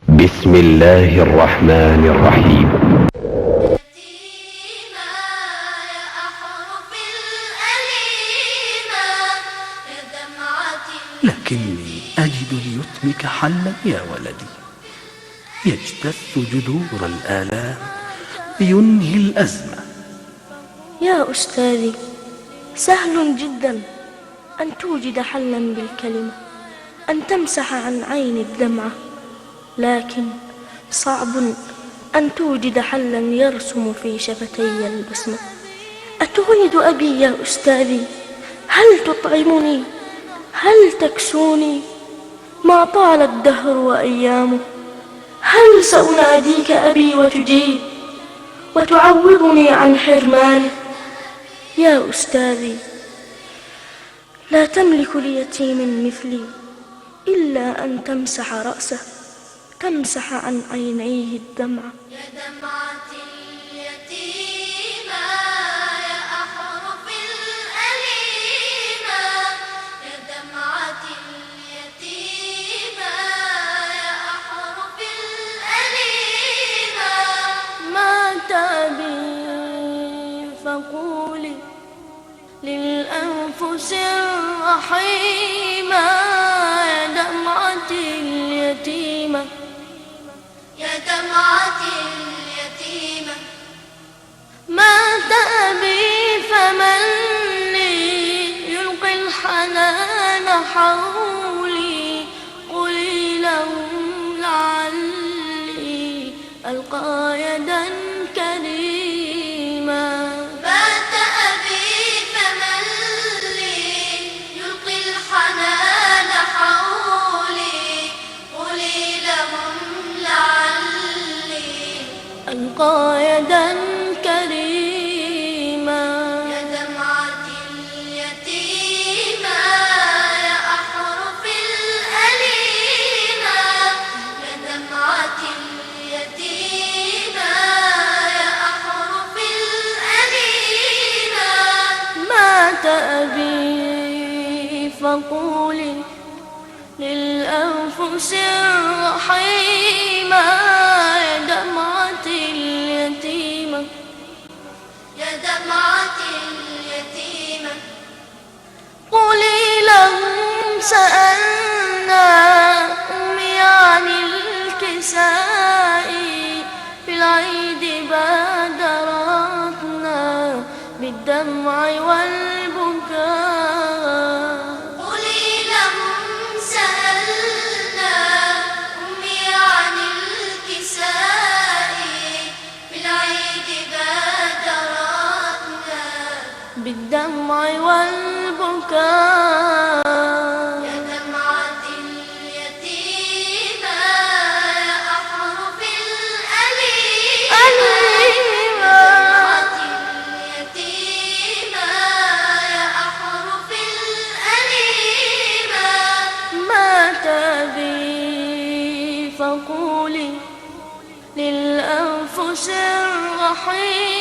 بسم الله الرحمن الرحيم. لكني أجد ليتمك حلا يا ولدي، يجتث جذور الآلام لينهي الأزمة. يا أستاذي، سهل جدا أن توجد حلا بالكلمة، أن تمسح عن عين الدمعة، لكن صعب أن توجد حلا يرسم في شفتي البسمة. أتريد أبي يا أستاذي؟ هل تطعمني؟ هل تكسوني؟ ما طال الدهر وأيامه. هل سأناديك أبي وتجيب وتعوضني عن حرمانه؟ يا أستاذي، لا تملك ليتيم مثلي إلا أن تمسح رأسه، تمسح عن عينيه الدمعة. يا دمعة اليتيمة يا أحرف الأليمة، يا دمعة اليتيمة يا أحرف الأليمة. مات أبي فقولي للأنفس الرحيمة، يا دمعة اليتيمة، يا دمعة اليتيمة. مات أبي فمن لي يلقي الحنان حولي، قولي لهم لعلي ألقى يدا كريما. مات أبي فمن لي يلقي الحنان حولي، قولي لهم لعلي ألقى يدا كريما. يا دمعة اليتيمة يا أحرف الأليمة، يا دمعة اليتيمة يا أحرف الأليمة. مات أبي فقولي للأنفس الرحيمة، يا دمعة اليتيمة، يا دمعة اليتيمة. قولي لهم سألنا أمي عن الكساء، في العيد بادرتنا بالدمع والبكاء. قولي لهم سألنا أمي عن الكساء، في العيد بادرتنا بالدمع والبكاء. يا دمعة اليتيمة يا أحرف الأليمة، دمعة اليتيمة يا أحرف الأليمة. مات أبي فقولي للأنفس الرحيمة،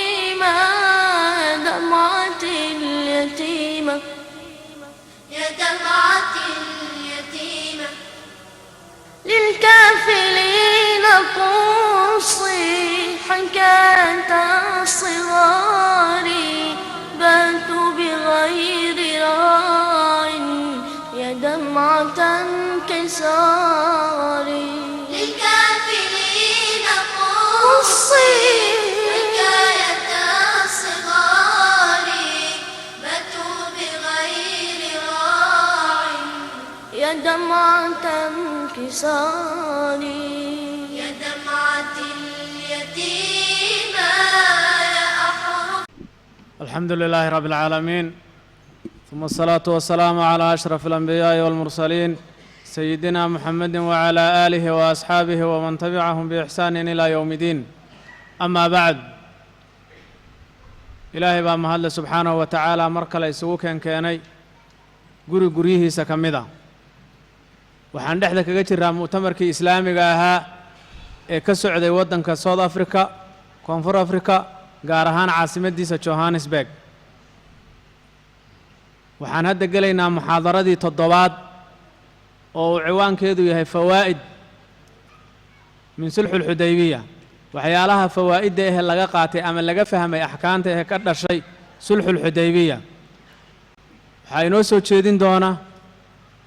دمعة اليتيمة، يا دمعة اليتيمة. للكافلين قصي حكاية الصغار، باتوا بغير راع، يا دمعة انكسار. للكافرين قصي حكاية الصغار، باتوا بغير راع، يا دمعة انكسار. يا دمعة اليتيمة يا أحرف. الحمد لله رب العالمين، ثم الصلاة والسلام على أشرف الأنبياء والمرسلين سيدنا محمد وعلى آله وأصحابه ومن تبعهم بإحسان إلى يوم الدين. أما بعد، إلهي baa mahadle subxaanahu wa tacaala mar kale isugu keenay guryihiisa ka mid a. waxaan dhexda kaga jiraa mu'tamarkii islaamiga ahaa ee ka socday waddanka South Africa, Koonfur Africa, gaar ahaan caasimadiisa Johannesburg. waxaan hadda gelaynaa muxaadaradii 7aad oo uu ciwaankeedu yahay fawaa'id min sulxu lxudaybiya waxyaalaha fawaa'idda ehe laga qaatay ama laga fahmay axkaamta ehe ka dhashay sulxu lxudaybiya waxaa inoo soo jeedin doona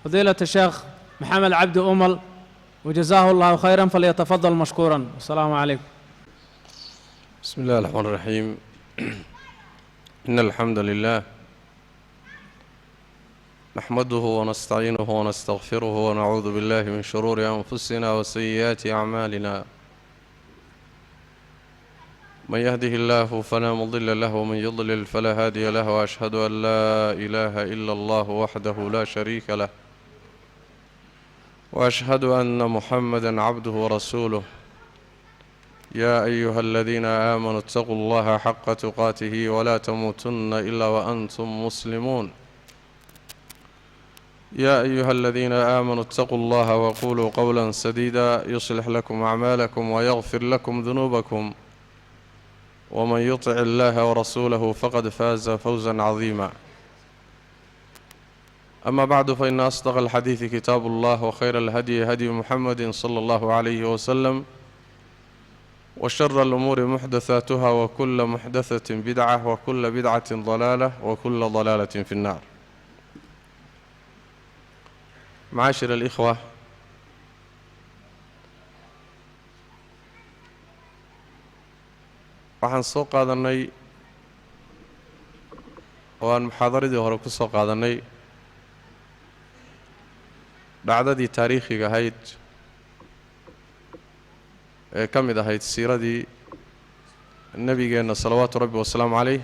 fadiilata sheekh maxamed cabdi umal wajazaahu allahu khayran falyatafadal mashkuuran wasalaamu calaykum بسم الله الرحمن الرحيم إن الحمد لله نحمده ونستعينه ونستغفره ونعوذ بالله من شرور أنفسنا وسيئات أعمالنا من يهده الله فلا مضل له ومن يضلل فلا هادي له وأشهد أن لا إله إلا الله وحده لا شريك له وأشهد أن محمدًا عبده ورسوله يا أيها الذين آمنوا اتقوا الله حق تقاته ولا تموتن إلا وأنتم مسلمون يا أيها الذين آمنوا اتقوا الله وقولوا قولا سديدا يصلح لكم أعمالكم ويغفر لكم ذنوبكم ومن يطع الله ورسوله فقد فاز فوزا عظيما أما بعد فإن أصدق الحديث كتاب الله وخير الهدي هدي محمد صلى الله عليه وسلم وشر الأمور محدثاتها وكل محدثة بدعة وكل بدعة ضلالة وكل ضلالة في النار. معاشر الإخوة، waxaan soo qaadanay oo aan muxaadaradii hore ku soo qaadanay dhacdadii taariikhiga ahayd ee ka mid ahayd siiradii nebigeenna salawaatu rabbi wasalaamu calayh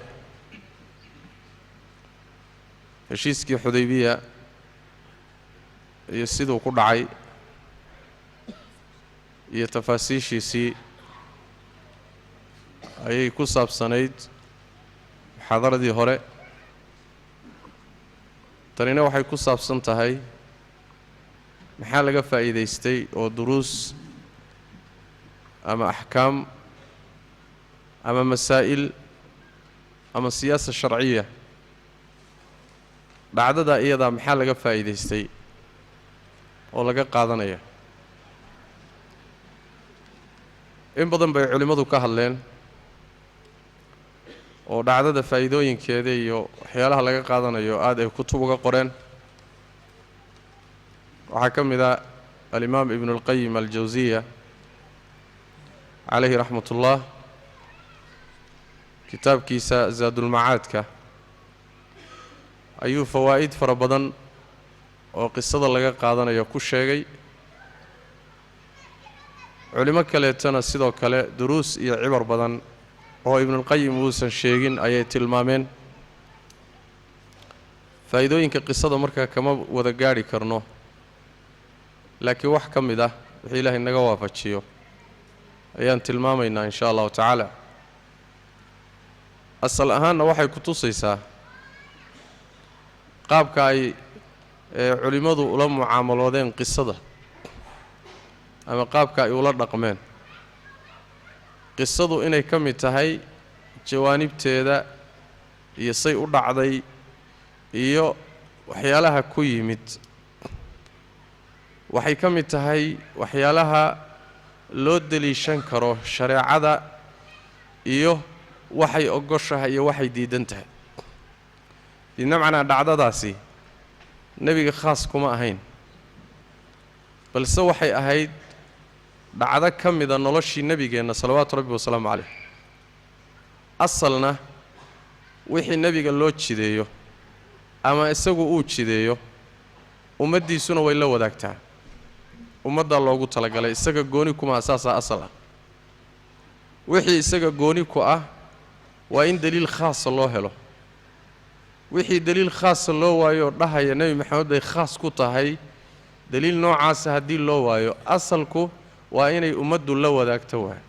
heshiiskii xudaybiya iyo siduu ku dhacay iyo tafaasiishiisii ayay ku saabsanayd muxaadaradii hore. tanina waxay ku saabsan tahay maxaa laga faa'iidaystay oo duruus ama axkaam ama masaa'il ama siyaasa sharciya dhacdada iyadaa maxaa laga faa'iidaystay oo laga qaadanaya. in badan bay culimmadu ka hadleen oo dhacdada faa'iidooyinkeeda iyo waxyaalaha laga qaadanayo aad ay kutub uga qoreen. waxaa ka mid a alimaam ibnu اlqayim aljawsiya calayhi raxmat ullah kitaabkiisa zaadulmacaadka ayuu fawaa'id fara badan oo qisada laga qaadanayo ku sheegay. culimo kaleetana sidoo kale duruus iyo cibar badan oo ibnuulqayim uusan sheegin ayay tilmaameen. faa'iidooyinka qisada markaa kama wada gaadhi karno, laakiin wax ka mid ah wixii ilaahay naga waafajiyo ayaan tilmaamaynaa in sha allahu tacaala. asal ahaanna waxay ku tusaysaa qaabka ay culimmadu ula mucaamaloodeen qisada ama qaabka ay ula dhaqmeen. qisadu inay ka mid tahay jawaanibteeda iyo say u dhacday iyo waxyaalaha ku yimid. waxay ka mid tahay waxyaalaha loo deliishan karo shareecada iyo waxay ogoshahay iyo waxay diidan tahay. bimacnaa dhacdadaasi nebiga khaas kuma ahayn, balse waxay ahayd dhacdo ka mida noloshii nebigeenna salawaatu rabbi wasalaamu calayh. asalna wixii nebiga loo jideeyo ama isagu uu jideeyo ummaddiisuna way la wadaagtaa. ummaddaa loogu talagalay, isaga gooni kuma saasaa asal ah. wixii isaga gooni ku ah waa in deliil khaasa loo helo. wixii deliil khaasa loo waayo oo dhahaya nebi maxamed bay khaas ku tahay, deliil noocaasa haddii loo waayo asalku waa inay ummaddu la wadaagto waay.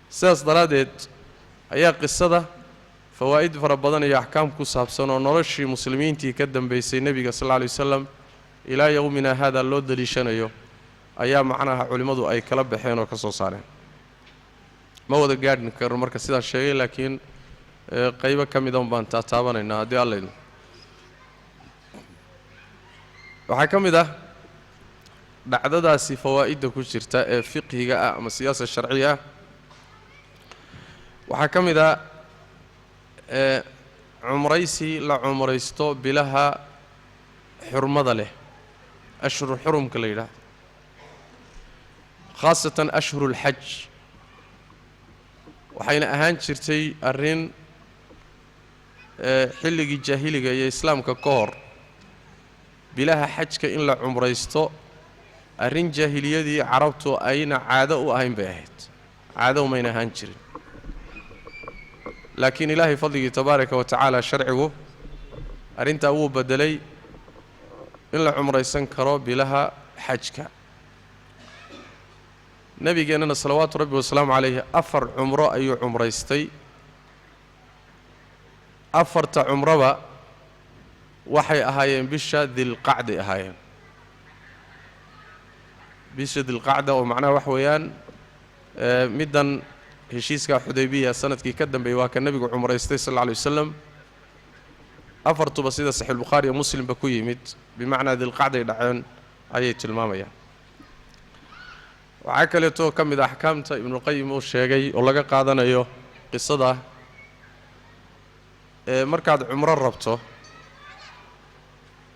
sidaas daraaddeed ayaa qisada fawaa'id fara badan iyo axkaam ku saabsan oo noloshii muslimiintii ka dambaysay nebiga sal alla alay wasalam ilaa yowmina haadaa loo deliishanayo ayaa macnaha culimmadu ay kala baxeen oo ka soo saareen. ma wada gaadhin karno marka sidaan sheegay, laakiin qaybo ka mida un baan taataabanaynaa haddii alla idmo. waxaa ka mid ah dhacdadaasi fawaa'idda ku jirta ee fiqhiga ah ama siyaasa sharciga ah waxaa ka mid ah cumraysi la cumraysto bilaha xurmada leh ashhuru xurumka la yidhaahdo khaasatan ashhuru ulxaj waxayna ahaan jirtay arrin xilligii jaahiliga iyo islaamka ka hor bilaha xajka in la cumraysto arrin jaahiliyadii carabtu ayna caado u ahayn bay ahayd caado umayna ahaan jirin laakiin ilaahay fadligii tabaaraka wa tacaala sharcigu arrintaa wuu beddelay in la cumraysan karo bilaha xajka nebigeennana salawaatu rabbi wasalaamu calayhi 4 cumro ayuu cumraystay 4ta cumroba waxay ahaayeen bisha dilqacday ahaayeen bisha dilqacda oo macnaha wax weeyaan middan heshiiska xudaybiya sanadkii ka dambeeyay waa ka nebigu cumraystay sal alla alay wasalam 4tuba sida saxiix bukhaari iyo muslimba ku yimid bimacnaa dilqacday dhaceen ayay tilmaamayaan waxaa kaleetoo ka mid axkaamta ibnuqayim uu sheegay oo laga qaadanayo qisada markaad cumro rabto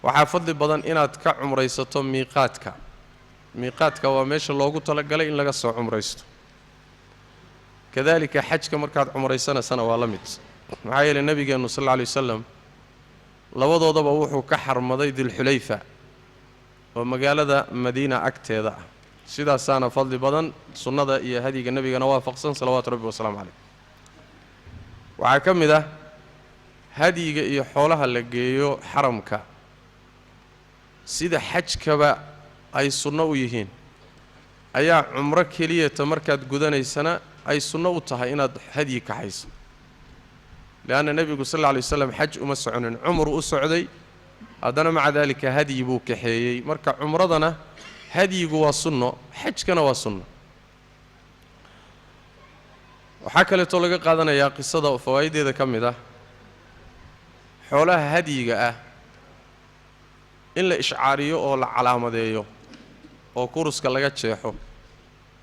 waxaa fadli badan inaad ka cumraysato miiqaadka waa meesha loogu talagalay in laga soo cumraysto kadalika xajka markaad cumraysanaysana waa la mid maxaa yeelay nebigeennu sal alla alay wasalam labadoodaba wuxuu ka xarmaday dilxulayfa oo magaalada madiina agteeda ah sidaasaana fadli badan sunnada iyo hadyiga nebigana waafaqsan salawaatu rabbi wasalaamu calayh waxaa ka mid ah hadyiga iyo xoolaha la geeyo xaramka sida xajkaba ay sunno u yihiin ayaa cumro keliyata markaad gudanaysana ay sunno u tahay inaad hadyi kaxayso leanna nebigu sal alla alay wasalam xaj uma soconin cumru u socday haddana maca daalika hadyi buu kaxeeyey marka cumradana hadyigu waa sunno xajkana waa sunno waxaa kaleetoo laga qaadanayaa qisada oo fawaa'ideeda ka mid ah xoolaha hadyiga ah in la ishcaariyo oo la calaamadeeyo oo kuruska laga jeexo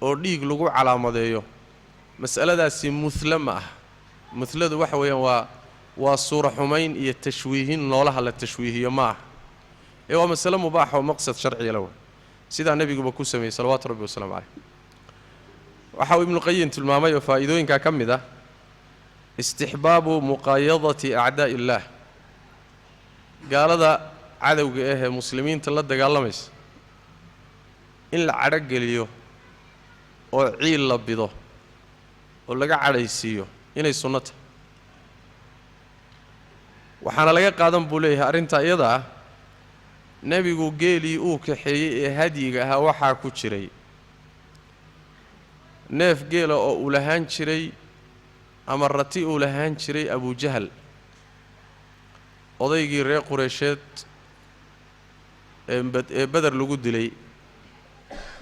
oo dhiig lagu calaamadeeyo mas'aladaasi mudla ma ah mudladu waxa weeyaan waa suura xumayn iyo tashwiihin noolaha la tashwiihiyo ma ah ee waa masale mubaax oo maqsad sharciya la wey sidaa nebiguba ku sameeyey salawaatu rabbi wasalaamu calayh waxa uu ibnuqayim tilmaamay oo faa'iidooyinkaa ka mid ah istixbaabu muqaayadati acdaa'i illaah gaalada cadowga ahee muslimiinta la dagaalamaysa in la cadhogeliyo oo ciil la bido oo laga cadhaysiiyo inay sunno tahay waxaana laga qaadan buu leeyahay arrintaa iyada ah nebigu geelii uu kaxeeyey ee hadyiga ahaa waxaa ku jiray neef geela oo uu lahaan jiray ama rati uu lahaan jiray abujahal odaygii reer qureysheed ee beder lagu dilay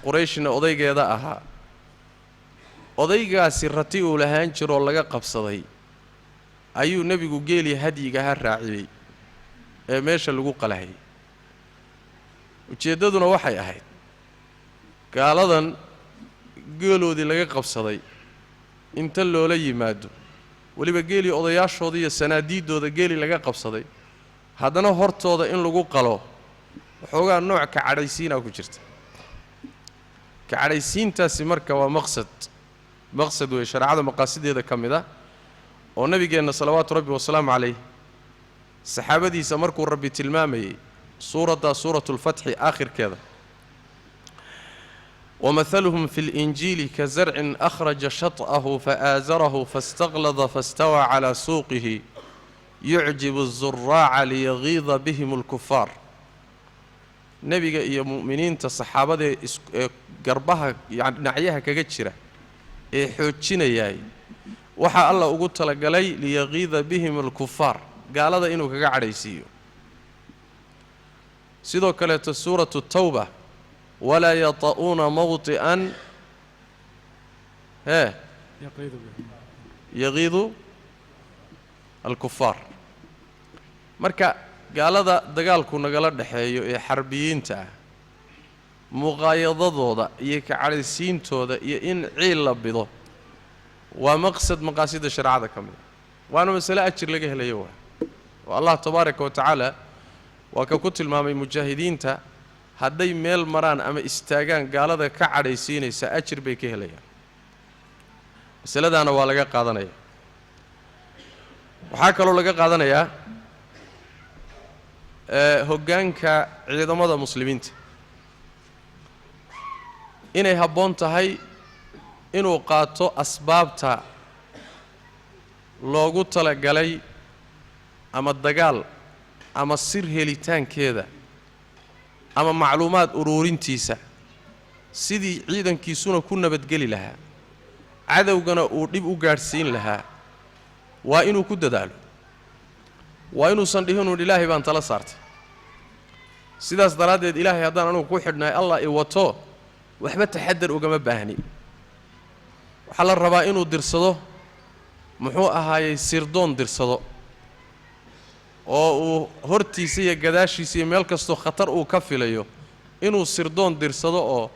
qurayshna odaygeeda ahaa odaygaasi rati uu lahaan jiroo laga qabsaday ayuu nebigu geelii hadyiga ahaa raaciyey ee meesha lagu qalahayay ujeeddaduna waxay ahayd gaaladan geeloodii laga qabsaday inta loola yimaado weliba geelii odayaashooda iyo sanaadiiddooda geelii laga qabsaday haddana hortooda in lagu qalo waxoogaa nooc ka cadhaysiinaa ku jirta ka cadhaysiintaasi marka waa maqsad weeye shareecada maqaasideeda ka mid ah oo nebigeenna salawaatu rabbi wasalaamu calayh saxaabadiisa markuu rabbi tilmaamayey suuraddaa suuratulfatxi aakhirkeeda ومثلهم في الإنجيل كزرع أخرج شطأه فآزره فاستغلظ فاستوى على سوقه يعجب الزراع ليغيظ بهم الكفار نبي يا مؤمنين تصحابة قربها يعني نعيها كجتشرة حوتشنا ياي وحا الله قلت لك ليغيظ بهم الكفار قال هذا إنه كقعد يسيو سيدو كانت سورة التوبة ولا يطؤون موطئا يغيظ الكفار marka gaalada dagaalku nagala dhaxeeyo ee xarbiyiinta muqaayadadooda iyo kacadhaysiintooda iyo in ciil la bido waa maqsad maqaasida shareecada ka mid waana masale ajir laga helayo waa oo allah tabaaraka wa tacaala waa ka ku tilmaamay mujaahidiinta hadday meel maraan ama istaagaan gaalada ka cadhaysiinaysa ajir bay ka helayaan masaladaana waa laga qaadanaya waxaa kaloo laga qaadanayaa hoggaanka ciidamada muslimiinta inay habboon tahay inuu qaato asbaabta loogu talagalay ama dagaal ama sir helitaankeeda ama macluumaad uruurintiisa sidii ciidankiisuna ku nabadgeli lahaa cadowgana uu dhib u gaadhsiin lahaa waa inuu ku dadaalo waa inuusan dhihinuun ilaahay baan tala saartay sidaas daraaddeed ilaahay haddaan anugu ku xidhnahay allah i wato waxba taxadar ugama baahni waxaa la rabaa inuu dirsado muxuu ahaayey sirdoon dirsado oo uu hortiisa iyo gadaashiisa iyo meel kastoo khatar uu ka filayo inuu sirdoon dirsado oo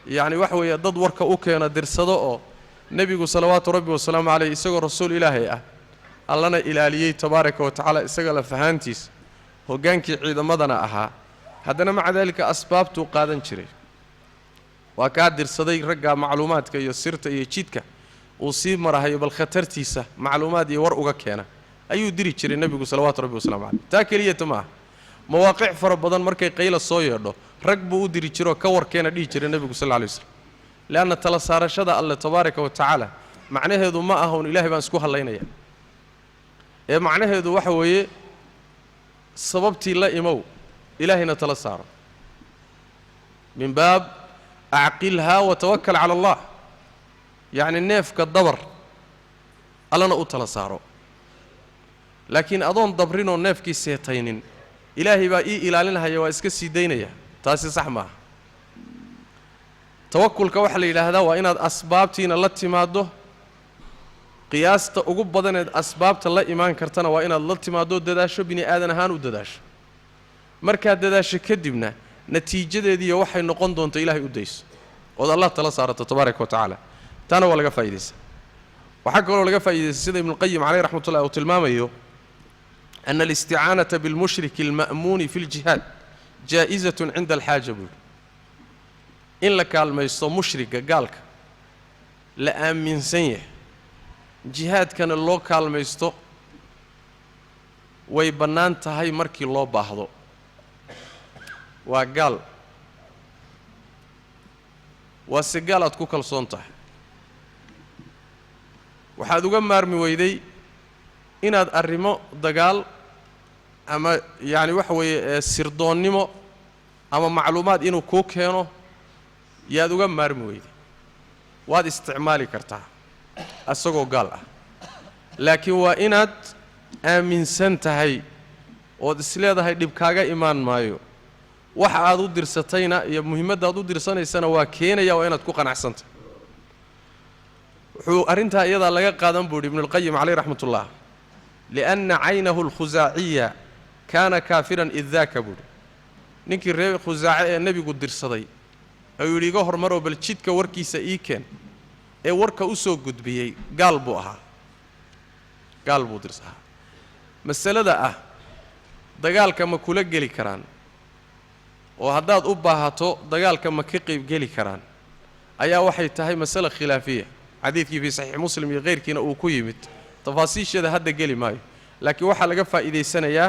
yacni waxa weeye dad warka u keena dirsado oo nebigu salawaatu rabbi wasalaamu calayh isagoo rasuul ilaahay ah allana ilaaliyey tabaaraka wa tacaala isaga la fahaantiisa hoggaankii ciidamadana ahaa haddana maca daalika asbaabtuu qaadan jiray waa kaa dirsaday ragga macluumaadka iyo sirta iyo jidka uu sii marahayo bal khatartiisa macluumaad iyo war uga keena ayuu diri jiray nebigu salawaatu rabbi wasalaamu calayh taa keliyata maaha mawaaqic fara badan markay qayla soo yeedho rag buu u diri jiroo ka warkeena dhihi jiray nebigu sal alla alay waslam leanna tala saarashada alle tabaaraka wa tacaala macnaheedu ma aha un ilaahay baan isku hallaynaya ee macnaheedu waxa weeye sababtii la imow ilaahayna tala saaro min baab acqilhaa watawakal cala allah yacni neefka dabar allana u tala saaro laakiin adoon dabrinoo neefkii seetaynin ilaahay baa ii ilaalinahaya waa iska sii daynaya taasi sax maaha tawakulka waxaa la yidhaahdaa waa inaad asbaabtiina la timaaddo qiyaasta ugu badaneed asbaabta la imaan kartana waa inaad la timaaddo dadaasho bini aadan ahaan u dadaasho markaad dadaasho kadibna natiijadeediiyo waxay noqon doonto ilaahay u dayso ood allah tala saarato tabaaraka wa tacaala taana waa laga faa'iidaysa waxaa kaloo laga faa'iidaysa sida ibnuulqayim caleyh raxmat ullahi uu tilmaamayo ana alisticaanata bilmushriki alma'muuni fi ljihaad jaa'izatun cinda alxaaja buuli in la kaalmaysto mushriga gaalka la aaminsan yahay jihaadkana loo kaalmaysto way bannaan tahay markii loo baahdo waa gaal waa se gaal aad ku kalsoon tahay waxaad uga maarmi weyday inaad arrimo dagaal ama yacni waxa weeye sirdoonnimo ama macluumaad inuu kuu keeno yaad uga maarmi weyday waad isticmaali kartaa asagoo gaal ah laakiin waa inaad aaminsan tahay ood isleedahay dhib kaaga imaan maayo waxa aad u dirsatayna iyo muhiimadda aad u dirsanaysana waa keenaya waa inaad ku qanacsantahay wuxuu arrintaa iyadaa laga qaadan buu yidhi ibnuulqayim caleyh raxmatullah lianna caynahu alkhusaaciya kaana kaafiran id daaka buuhi ninkii reer khusaace ee nebigu dirsaday ayuu yidhi iga hormaroo bal jidka warkiisa ii keen ee warka u soo gudbiyey gaal buu ahaa gaal buu dirsahaa masalada ah dagaalka ma kula geli karaan oo haddaad u baahato dagaalka ma ka qayb geli karaan ayaa waxay tahay masale khilaafiya xadiidkii fii saxiix muslim iyo kayrkiina uu ku yimid tafaasiisheeda hadda geli maayo laakiin waxaa laga faa'iidaysanayaa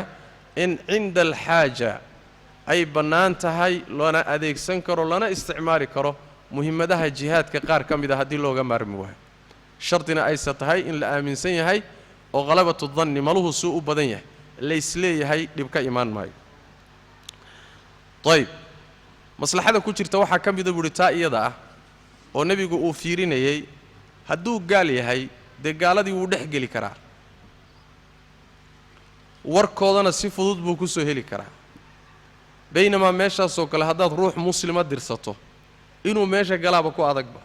in cinda alxaaja ay bannaan tahay lana adeegsan karo lana isticmaali karo muhimmadaha jihaadka qaar ka mid a haddii looga maarmi waayo shardina aysa tahay in la aaminsan yahay oo qalabatu danni maluhu suu u badan yahay laysleeyahay dhib ka imaan maayo ayb maslaxada ku jirta waxaa ka mida buuhi taa iyada ah oo nebigu uu fiirinayey hadduu gaal yahay dee gaaladii wuu dhex geli karaa warkoodana si fudud buu ku soo heli karaa baynamaa meeshaasoo kale haddaad ruux muslima dirsato inuu meesha galaaba ku adagba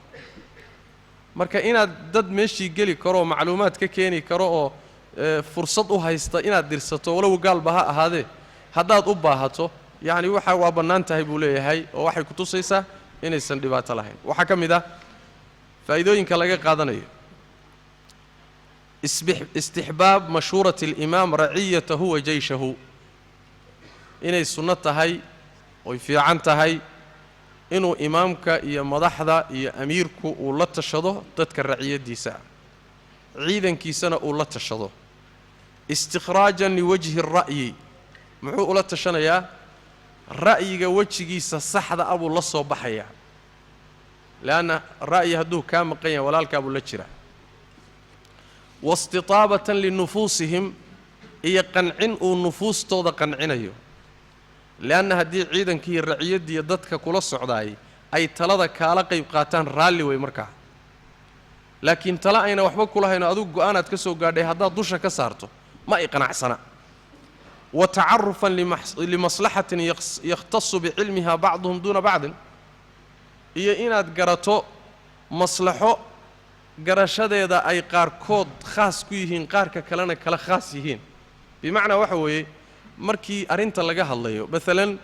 marka inaad dad meeshii geli karooo macluumaad ka keeni karo oo fursad u haysta inaad dirsato walow gaalba ha ahaadee haddaad u baahato yacni waa bannaan tahay buu leeyahay oo waxay ku tusaysaa inaysan dhibaato lahayn. waxaa ka mid ah faa'iidooyinka laga qaadanayo istixbaab mashhuurati alimaam raciyatahu wa jeyshahu, inay sunno tahay oy fiican tahay inuu imaamka iyo madaxda iyo amiirku uu la tashado dadka raciyadiisa, ciidankiisana uu la tashado istikhraajan liwajhi الra'yi. muxuu ula tashanayaa? ra'yiga wejigiisa saxda ah buu la soo baxayaa, leanna ra'yi hadduu kaa maqan yahay walaalkaa buu la jiraa. wastitaabatan linufuusihim, iyo qancin uu nufuustooda qancinayo, leanna haddii ciidankii raciyadiiyo dadka kula socdaayay ay talada kaala qayb qaataan raalli wey markaa. laakiin tale ayna waxba kulahayno adugu go'aanaad ka soo gaadhay haddaad dusha ka saarto ma ay qanacsana. wa tacarufan limaslaxatin yakhtasu bicilmiha bacduhum duuna bacdin, iyo inaad garato maslaxo garashadeeda ay qaarkood khaas ku yihiin qaarka kalena kala khaas yihiin. bimacnaa waxa weeye markii arrinta laga hadlayo maalan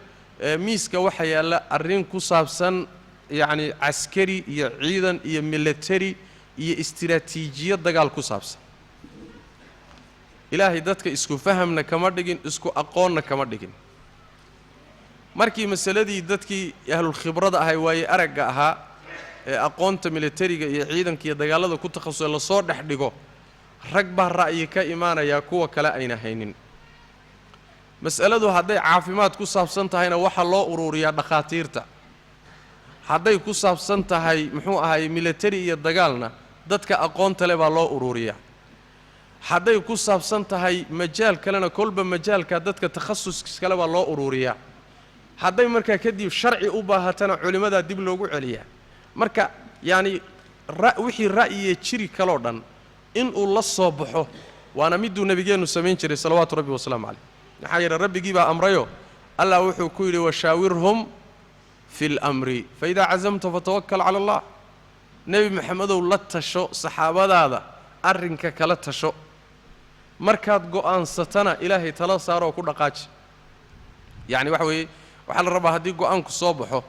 miiska waxaa yaalla arrin ku saabsan yacni caskari iyo ciidan iyo military iyo istiraatiijiyad dagaal ku saabsan. ilaahay dadka isku fahamna kama dhigin, isku aqoonna kama dhigin. markii masaladii dadkii ahlulkhibrada ahay waaye aragga ahaa ee aqoonta militariga iyo ciidanka iyo dagaalada ku takhasusay lasoo dhex dhigo, rag baa ra'yi ka imaanayaa kuwa kale ayna haynin. mas'aladu hadday caafimaad ku saabsan tahayna waxaa loo ururiyaa dhakhaatiirta. hadday ku saabsan tahay muxuu ahaay military iyo dagaalna dadka aqoonta leh baa loo ururiyaa. hadday ku saabsan tahay majaal kalena kolba majaalka dadka takhasus kale baa loo ururiyaa. hadday markaa kadib sharci u baahatana culimmadaa dib loogu celiyaa. marka yacni wixii ra'yiye jiri kaloo dhan inuu la soo baxo waana miduu nebigeennu samayn jiray salawaatu rabbi wasalaamu calayh. maxaa yeele rabbigii baa amrayo allah wuxuu ku yidhi washaawirhum fi اlamri faidaa cazamta fatawakal cala allah. nebi maxamedow la tasho saxaabadaada, arrinka kala tasho, markaad go'aansatana ilaahay tala saaroo ku dhaqaaji. yacni waxa weeye waxaa la rabaa haddii go'aanku soo baxo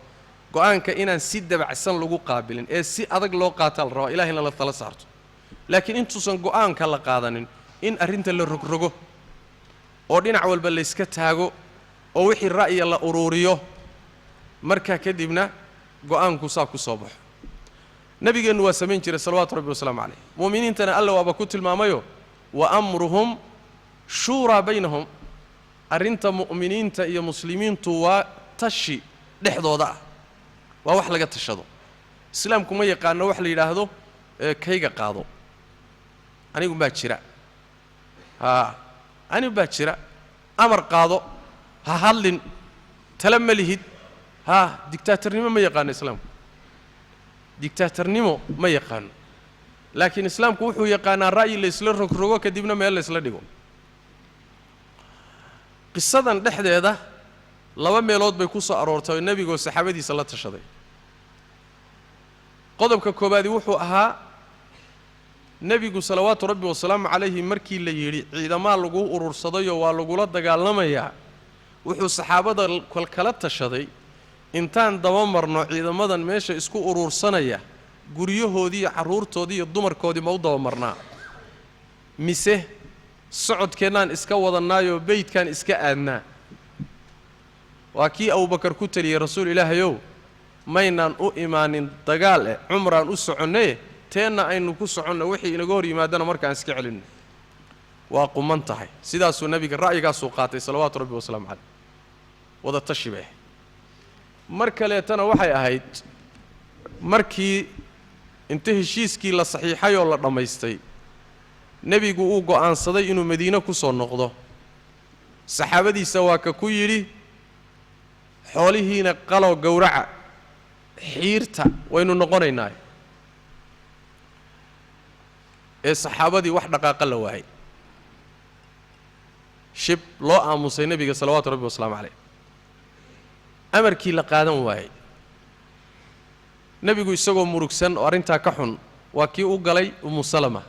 go'aanka inaan si dabacsan lagu qaabilin ee si adag loo qaataa la rabaa, ilahayna la tala saarto. laakiin intuusan go'aanka la qaadanin in arrinta la rogrogo oo dhinac walba layska taago oo wixii ra'yiga la uruuriyo, markaa kadibna go'aanku saa ku soo baxo. nebigeennu waa samayn jiray salawaatu rabbi wasalaamu calayh. mu'miniintana alla waaba ku tilmaamayo wa amruhum shuuraa baynahum. arrinta mu'miniinta iyo muslimiintu waa tashi dhexdooda ah, waa wax laga tashado. islaamku ma yaqaano wax la yidhaahdo kayga qaado, anigu baa jira, anigu baa jira, amar qaado, ha hadlin, tala ma lihid. digtaatarnimo ma yaqaano islaamku, digtaatarnimo ma yaqaano. laakiin islaamku wuxuu yaqaanaa ra'yi laysla rogrogo kadibna meel laysla dhigo. qisadan dhexdeeda laba meelood bay ku soo aroortay oo nebigoo saxaabadiisa la tashaday. qodobka koobaadi wuxuu ahaa nebigu salawaatu rabbi wasalaamu calayhi markii la yidhi ciidamaa lagu urursadayoo waa lagula dagaalamayaa, wuxuu saxaabada kala tashaday intaan daba marno ciidamadan meesha isku urursanaya guryahoodii iyo carruurtoodii iyo dumarkoodii ma u daba marnaa, mise socodkeennaan iska wadannaayoo beydkaan iska aadnaa. waa kii abubakar ku teliyey rasuul ilaahayow maynaan u imaanin dagaal cumraan u soconnaye teenna aynu ku soconno wixii inaga hor yimaadana markaan iska celinno. waa quman tahay. sidaasuu nebiga ra'yigaasuu qaatay salawaatu rabbi wasalaamu calayh. wada tashi bay ahayd. mar kaleetana waxay ahayd markii inta heshiiskii la saxiixay oo la dhammaystay nebigu uu go'aansaday inuu madiine ku soo noqdo. saxaabadiisa waa ka ku yidhi xoolihiina qaloo gowraca, xiirta waynu noqonaynaa. ee saxaabadii wax dhaqaaqa la waayay, shib loo aamusay nebiga salawaatu rabbi wasalaamu calayh. amarkii la qaadan waayey. nebigu isagoo murugsan oo arrintaa ka xun waa kii u galay ummu salama,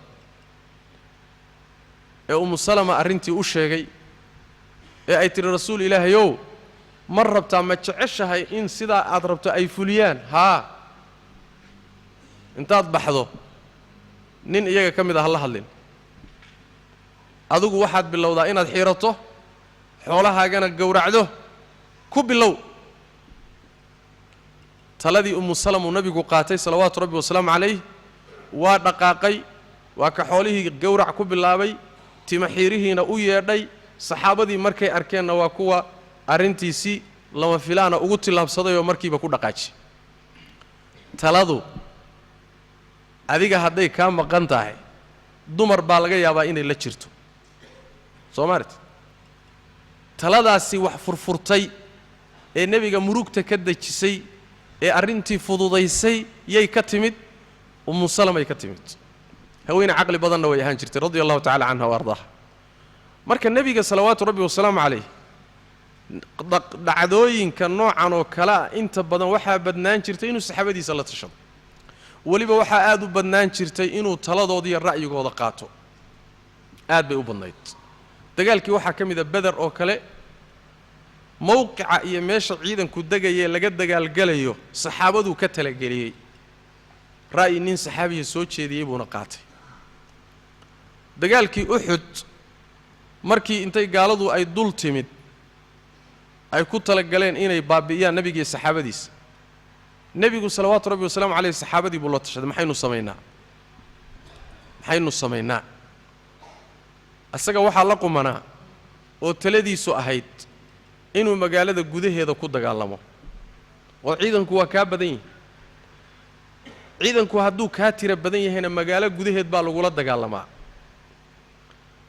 ee ummu salama arrintii u sheegay ee ay tidhi rasuul ilaahayow ma rabtaa ma jeceshahay in sidaa aad rabto ay fuliyaan haa intaad baxdo nin iyaga ka mid ah la hadlin adigu waxaad bilowdaa inaad xiirato xoolahaagana gowracdo ku bilow taladii salama nabigu qaatay salawaatu rabbi wasalaamu calayh waa dhaqaaqay waa ka xoolihii gowrac ku bilaabay tima xiirihiina u yeedhay saxaabadii markay arkeenna waa kuwa arrintiisii lama filaana ugu tilaabsaday oo markiiba ku dhaqaaji taladu adiga hadday kaa maqan tahay dumar baa laga yaabaa inay la jirto soo maalit taladaasi wax furfurtay ee nebiga murugta ka dejisay ee arrintii fududaysay yay ka timid salamay ka timid haweeney caqli badanna way ahaan jirtay radia allahu tacala canha wa ardaaha marka nebiga salawaatu rabbi wasalaamu calayh dhacdooyinka noocan oo kale ah inta badan waxaa badnaan jirtay inuu saxaabadiisa la tashado weliba waxaa aad u badnaan jirtay inuu taladooda iyo ra'yigooda qaato aad bay u badnayd dagaalkii waxaa ka mida beder oo kale mowqica iyo meesha ciidanku degayee laga dagaalgalayo saxaabaduu ka talageliyey ra'yi nin saxaabiya soo jeediyey buuna qaatay dagaalkii uxud markii intay gaaladu ay dul timid ay ku talagaleen inay baabi'iyaan nebiga iyo saxaabadiisa nebigu salawaatu rabbi wasalaamu calayh saxaabadii buu la tashaday maxaynu samaynaa asaga waxaa la qumanaa oo taladiisu ahayd inuu magaalada gudaheeda ku dagaalamo oo ciidanku waa kaa badan yihi ciidanku hadduu kaa tira badan yahayna magaalo gudaheed baa lagula dagaalamaa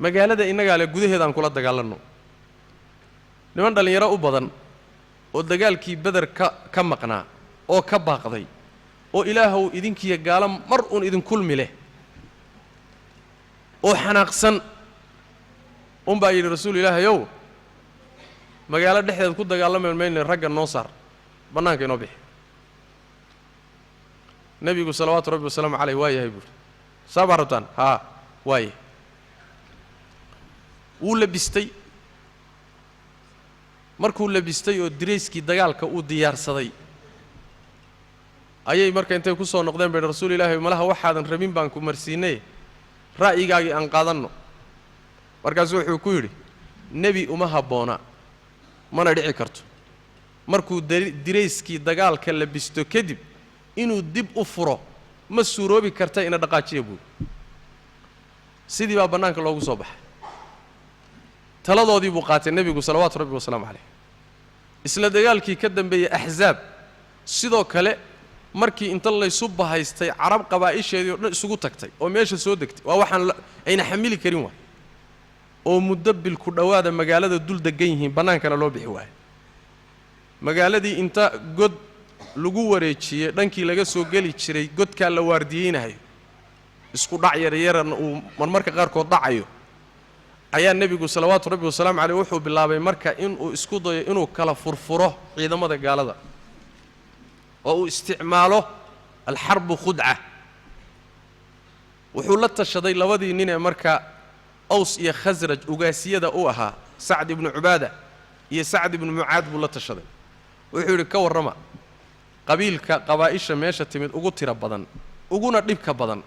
magaalada innagaa le gudaheedaan kula dagaalanno niman dhallinyaro u badan oo dagaalkii beder ka maqnaa oo ka baaqday oo ilaahow idinkiiyo gaalo mar uun idin kulmi leh oo xanaaqsan unbaa yidhi rasuul ilaahayow magaalo dhexdeed ku dagaalami mayne ragga noo saar bannaanka inoo bixi nebigu salawaatu rabbi wasalaamu calayh waa yahay buuri saa baa rabtaan haa waaye wuu labistay markuu labistay oo dirayskii dagaalka uu diyaarsaday ayay marka intay ku soo noqdeen bay rasuul ilaahay malaha waxaadan rabin baan ku marsiinay ra'yigaagii aan qaadanno markaasuu wuxuu ku yidhi nebi uma habboona mana dhici karto markuu dirayskii dagaalka labisto kadib inuu dib u furo ma suuroobi karta ina dhaqaajiya buuri sidii baa bannaanka loogu soo baxay taladoodii buu qaatay nebigu salawaatu rabbi wasalaamu calayh isla dagaalkii ka dambeeyey axzaab sidoo kale markii inta laysu bahaystay carab qabaa'isheedii oo dhan isugu tagtay oo meesha soo degtay waa waxaan ayna xamili karin waay oo muddo bil ku dhowaada magaalada dul degan yihiin bannaankana loo bixi waayo magaaladii inta god lagu wareejiyey dhankii laga soo geli jiray godkaa la waardiyeynahayo isku dhac yaryarana uu marmarka qaarkood dhacayo ayaa nebigu salawaatu rabbi wasalaamu caleyh wuxuu bilaabay marka inuu isku dayo inuu kala furfuro ciidamada gaalada oo uu isticmaalo alxarbu khudca wuxuu la tashaday labadii nin ee marka aws iyo khasraj ugaasiyada u ahaa sacd ibnu cubaada iyo sacd ibnu mucaad buu la tashaday wuxuu yidhi ka warrama qabiilka qabaa'isha meesha timid ugu tiro badan uguna dhibka badan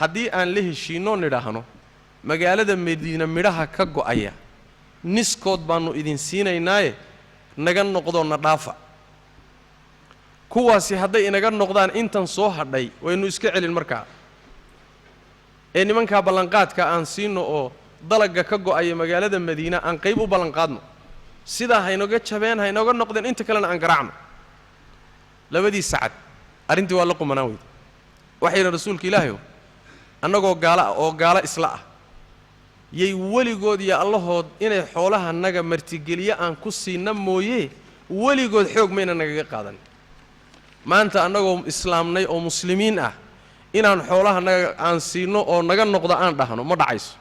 haddii aan la heshiinoo nidhaahno magaalada madiina midhaha ka go'aya niskood baannu idin siinaynaaye naga noqdoonna dhaafa kuwaasi hadday inaga noqdaan intan soo hadhay waynu iska celin markaa ee nimankaa ballanqaadka aan siino oo dalagga ka go'aya magaalada madiina aan qayb u ballanqaadno sidaa haynoga jabeen haynoga noqdeen inta kalena aan garaacno labadii sacad arrintii waa la qumanaan weyda waxay yidhaen rasuulka ilaahayow annagoo gaalo ah oo gaalo isla ah yay weligood iyo allahood inay xoolaha naga martigeliye aan ku siina mooye weligood xoog mayna nagaga qaadan maanta annagoo islaamnay oo muslimiin ah inaan xoolaha naga aan siino oo naga noqdo aan dhahno ma dhacayso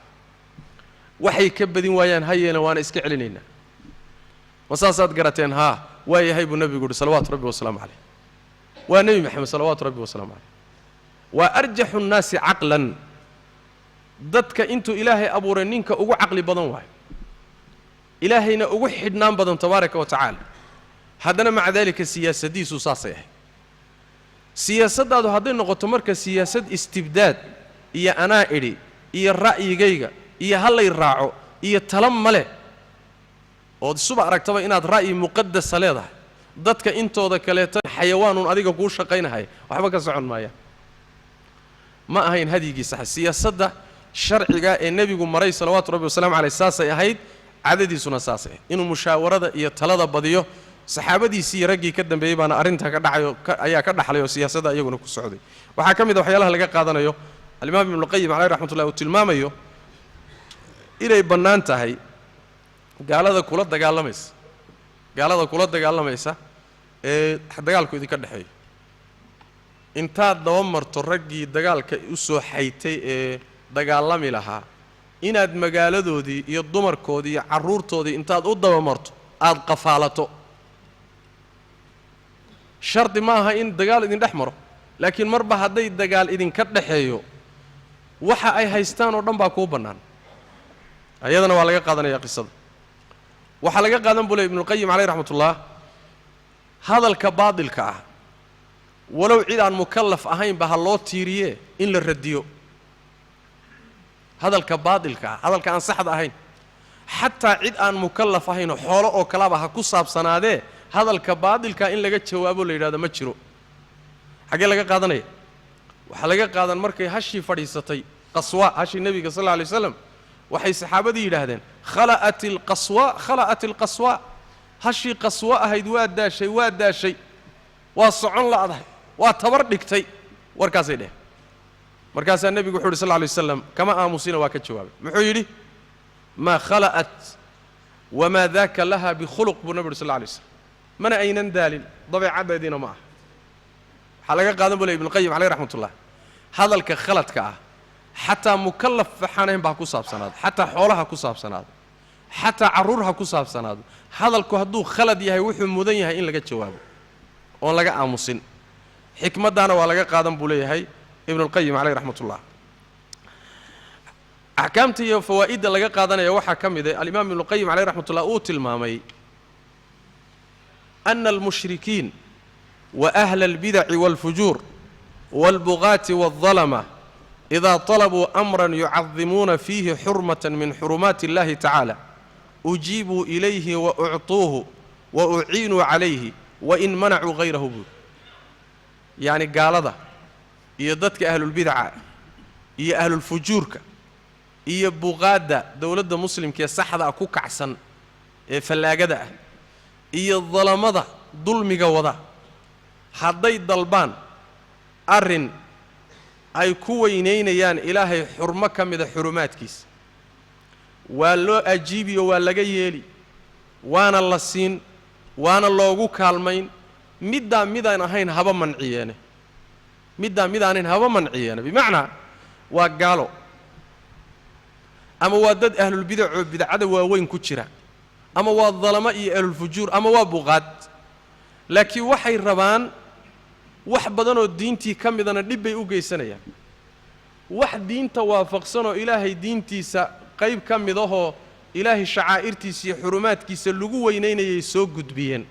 waxay ka badin waayaan ha yeelan waana iska celinaynaa ma saasaad garateen haa waa yahay buu nebigu yidhi salawaatu rabbi wasalaamu calayh waa nebi maxamed salawaatu rabbi wasalaamu calayh waa arjaxu nnaasi caqlan dadka intuu ilaahay abuuray ninka ugu caqli badan waayo ilaahayna ugu xidhnaan badan tabaaraka wa tacaala haddana maca daalika siyaasaddiisu saasay ahayd siyaasaddaadu hadday noqoto marka siyaasad istibdaad iyo anaa idhi iyo ra'yigayga iyo hallay raaco iyo tala male ood isuba aragtaba inaad ra'yi muqadasa leedahay dadka intooda kaleeto xayawaanuun adiga kuu shaqaynahaya waxba ka socon maayaan ma ahayn hadyigii sax siyaasadda sharciga ee nebigu maray salawaatu rabbi wasalaamu caleyh saasay ahayd cadadiisuna saasay ahayd inuu mushaawarada iyo talada badiyo saxaabadiisii iyo raggii ka dambeeyey baana arrintaa ka dhacayo ayaa ka dhaxlay oo siyaasadda iyaguna ku socday waxaa ka mid a waxyaalaha laga qaadanayo alimaam ibnuulqayim caleyh raxmatullahi uu tilmaamayo inay bannaan tahay gaalada kula dagaalamaysa ee dagaalku idinka dhexeeyo intaad daba marto raggii dagaalka u soo xaytay ee dagaalami lahaa inaad magaaladoodii iyo dumarkoodii iyo carruurtoodii intaad u daba marto aad qafaalato shardi ma aha in dagaal idin dhex maro laakiin marba hadday dagaal idinka dhexeeyo waxa ay haystaan oo dhan baa kuu bannaan ayadana waa laga qaadanaya qisada waxaa laga qaadan buu leh ibnuulqayim caleyh raxmatullah hadalka baadilka ah walow cid aan mukallaf ahaynba ha loo tiiriye in la radiyo hadalka baadilka ah hadalka aan saxda ahayn xataa cid aan mukallaf ahaynoo xoolo oo kalaba ha ku saabsanaadee hadalka baadilkaa in laga jawaabo la yidhahdo ma jiro xaggee laga qaadanaya waxaa laga qaadan markay hashii fadhiisatay qaswa hashii nebiga sal alla alay waslam waxay saxaabadii yidhaahdeen khala'at ilqaswa hashii qaswo ahayd waa daashay waa socon la'dahay waa tabar dhigtay warkaasay dheheen markaasaa nebigu wuxu uhi sal lla alay waslam kama aamusina waa ka jawaabay muxuu yidhi maa khala'at wamaa daaka laha bikhuluq buu nebi uhi sal lla alay waslam mana aynan daalin dabeecaddeediina ma aha waxaa laga qaadan buu ley ibnuulqayim caleyh raxmatullah hadalka khaladka ah xataa mukallaf faxanayn ba ha ku saabsanaado xataa xoolaha ku saabsanaado xataa carruur ha ku saabsanaado hadalku hadduu khalad yahay wuxuu mudan yahay in laga jawaabo oon laga aamusin xikmaddaana waa laga qaadan buu leeyahay ibnuulqayim caleyh raxmatullah axkaamta iyo fawaa'idda laga qaadanaya waxaa ka mid ah alimaam ibnuulqayim caleyh raxmatullah uu tilmaamay ana almushrikiin wa ahla albidaci waalfujuur waalbugaati waaldalama إذا طلبوا أمرا يعظمون فيه حرمة من حرمات الله تعالى أجيبوا إليه وأعطوه وأعينوا عليه وإن منعوا غيره بول يعني قال هذا يضدك أهل البدعة يا أهل الفجور يا بغادة دولة مسلم كي صحدا أكوك عسن فلاجدة يا الظلمة ظلم جوضة حضي الضلبان أرن ay ku weynaynayaan ilaahay xurmo ka mida xurumaadkiisa waa loo ajiibiyo waa laga yeeli waana la siin waana loogu kaalmayn midaan ahayn haba manciyeene midaan haba manciyeene bimacnaa waa gaalo ama waa dad ahlulbidac oo bidcada waaweyn ku jira ama waa dalamo iyo ahlulfujuur ama waa buqaad laakiin waxay rabaan wax badan oo diintii ka midana dhib bay u geysanayaan wax diinta waafaqsan oo ilaahay diintiisa qayb ka mid ahoo ilaahay shacaa'irtiisa iyo xurumaadkiisa lagu weynaynayay soo gudbiyeen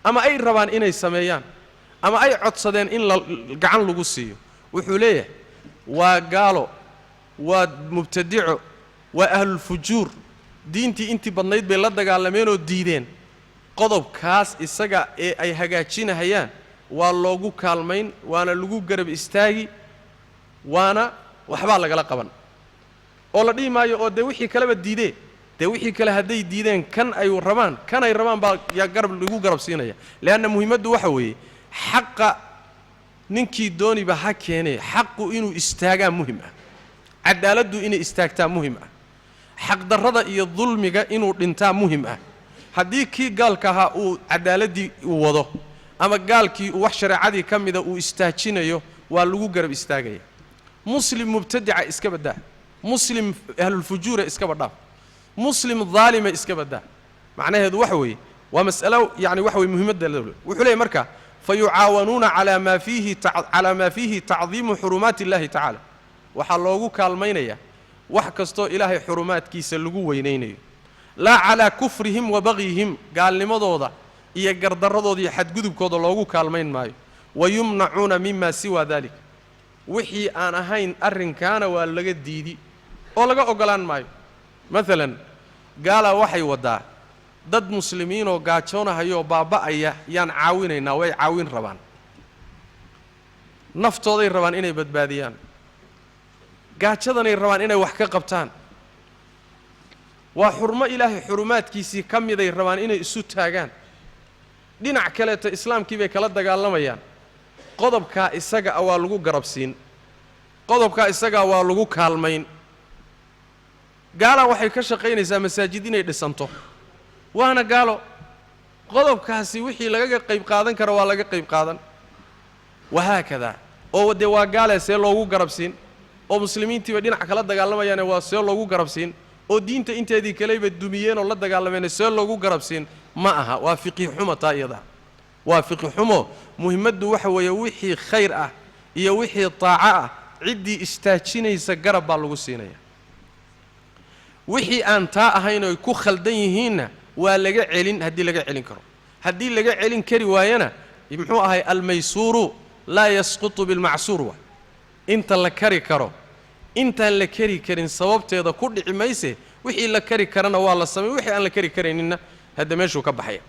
ama ay rabaan inay sameeyaan ama ay codsadeen in gacan lagu siiyo wuxuu leeyahay waa gaalo waa mubtadico waa ahlulfujuur diintii intii badnayd bay la dagaalameen oo diideen qodobkaas isaga ee ay hagaajinahayaan waa loogu kaalmayn waana lagu garab istaagi waana waxbaa lagala qaban oo la dhihi maayo oo dee wixii kaleba diidee dee wixii kale hadday diideen kan ay rabaan baa lagu garab siinaya leanna muhiimaddu waxa weeye xaqa ninkii dooniba ha keenee xaqu inuu istaagaa muhim ah cadaaladdu inay istaagtaa muhim ah xaqdarrada iyo dulmiga inuu dhintaa muhim ah haddii kii gaalka ahaa uu cadaaladdii uu wado ama gaalkii uu wax shareecadii ka mida uu istaajinayo waa lagu garab istaagaya muslim mubtadica iska badaa muslim ahlulfujuura iska badhaa muslim dhaalima iska badaa macnaheedu waxa weeye waa mas'alo yani waxa weeye muhiimadda wuxuu leeyahay marka fayucaawanuuna calaa maa fiihi tacdiimu xurumaati illahi tacaala waxaa loogu kaalmaynayaa wax kastoo ilaahay xurumaadkiisa lagu weynaynayo laa calaa kufrihim wa bagyihim gaalnimadooda iyo gardaradooda iyo xadgudubkooda loogu kaalmayn maayo wayumnacuuna mima siwa dalik wixii aan ahayn arrinkaana waa laga diidi oo laga ogolaan maayo maalan gaala waxay wadaa dad muslimiin oo gaajoonahayoo baaba'aya yaan caawinaynaa way caawin rabaan naftooday rabaan inay badbaadiyaan gaajadanay rabaan inay wax ka qabtaan waa xurmo ilaahay xurumaadkiisii ka miday rabaan inay isu taagaan dhinac kaleeta islaamkii bay kala dagaalamayaan qodobkaa isaga waa lagu garabsiin qodobkaa isaga waa lagu kaalmayn gaala waxay ka shaqaynaysaa masaajid inay dhisanto waana gaalo qodobkaasi wixii laga qayb qaadan karo waa laga qayb qaadan wahaakada oo dee waa gaale see loogu garabsiin oo muslimiintiiba dhinac kala dagaalamayaan waa see loogu garabsiin oo diinta inteedii kaleba dumiyeen oo la dagaalameen see loogu garabsiin ma aha waa fiqi xumo taa iyada waa fiqi xumo muhiimaddu waxa weeye wixii khayr ah iyo wixii taaca ah ciddii istaajinaysa garab baa lagu siinaya wixii aan taa ahayn oo ku khaldan yihiinna waa laga celin haddii laga celin karo haddii laga celin kari waayana muxuu ahay almaysuuru laa yasqutu bilmacsuur wa inta la kari karo intaan la kari karin sababteeda ku dhici mayse wixii la kari karana waa la sameey wixii aan la kari karayninna hadda meeshuu ka baxaya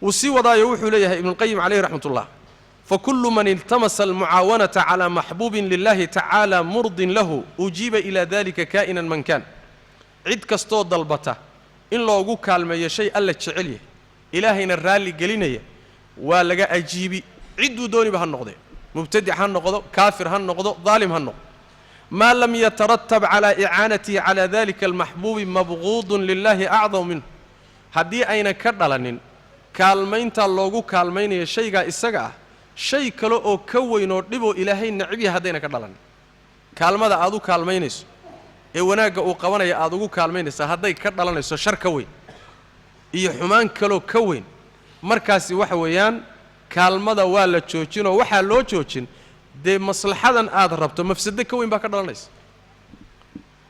wuu sii wadaayo wuxuu leeyahay ibnulqayim calayhi raxmatullah fakulu man iltamasa almucaawanata calaa maxbuubin lilahi tacaala murdin lahu ujiiba ilaa dalika kaa'inan man kaan cid kastoo dalbata in loogu kaalmeeyo shay alla jecel yahay ilaahayna raalli gelinaya waa laga ajiibi cidduu dooniba ha noqdee mubtadic ha noqdo kaafir ha noqdo daalim ha noqdo maa lam yataratab calaa icaanatihi calaa dalika almaxbuubi mabquudun lilahi acdam minhu haddii ayna ka dhalanin kaalmayntaa loogu kaalmaynayo shaygaa isaga ah shay kale oo ka weyn oo dhiboo ilaahay necab yahay haddayna ka dhalanin kaalmada aad u kaalmaynayso ee wanaagga uu qabanaya aad ugu kaalmaynaysaa hadday ka dhalanayso shar ka weyn iyo xumaan kaloo ka weyn markaasi waxa weeyaan kaalmada waa la joojinoo waxaa loo joojin dee maslaxadan aad rabto mafsado ka weyn baa ka dhalanaysa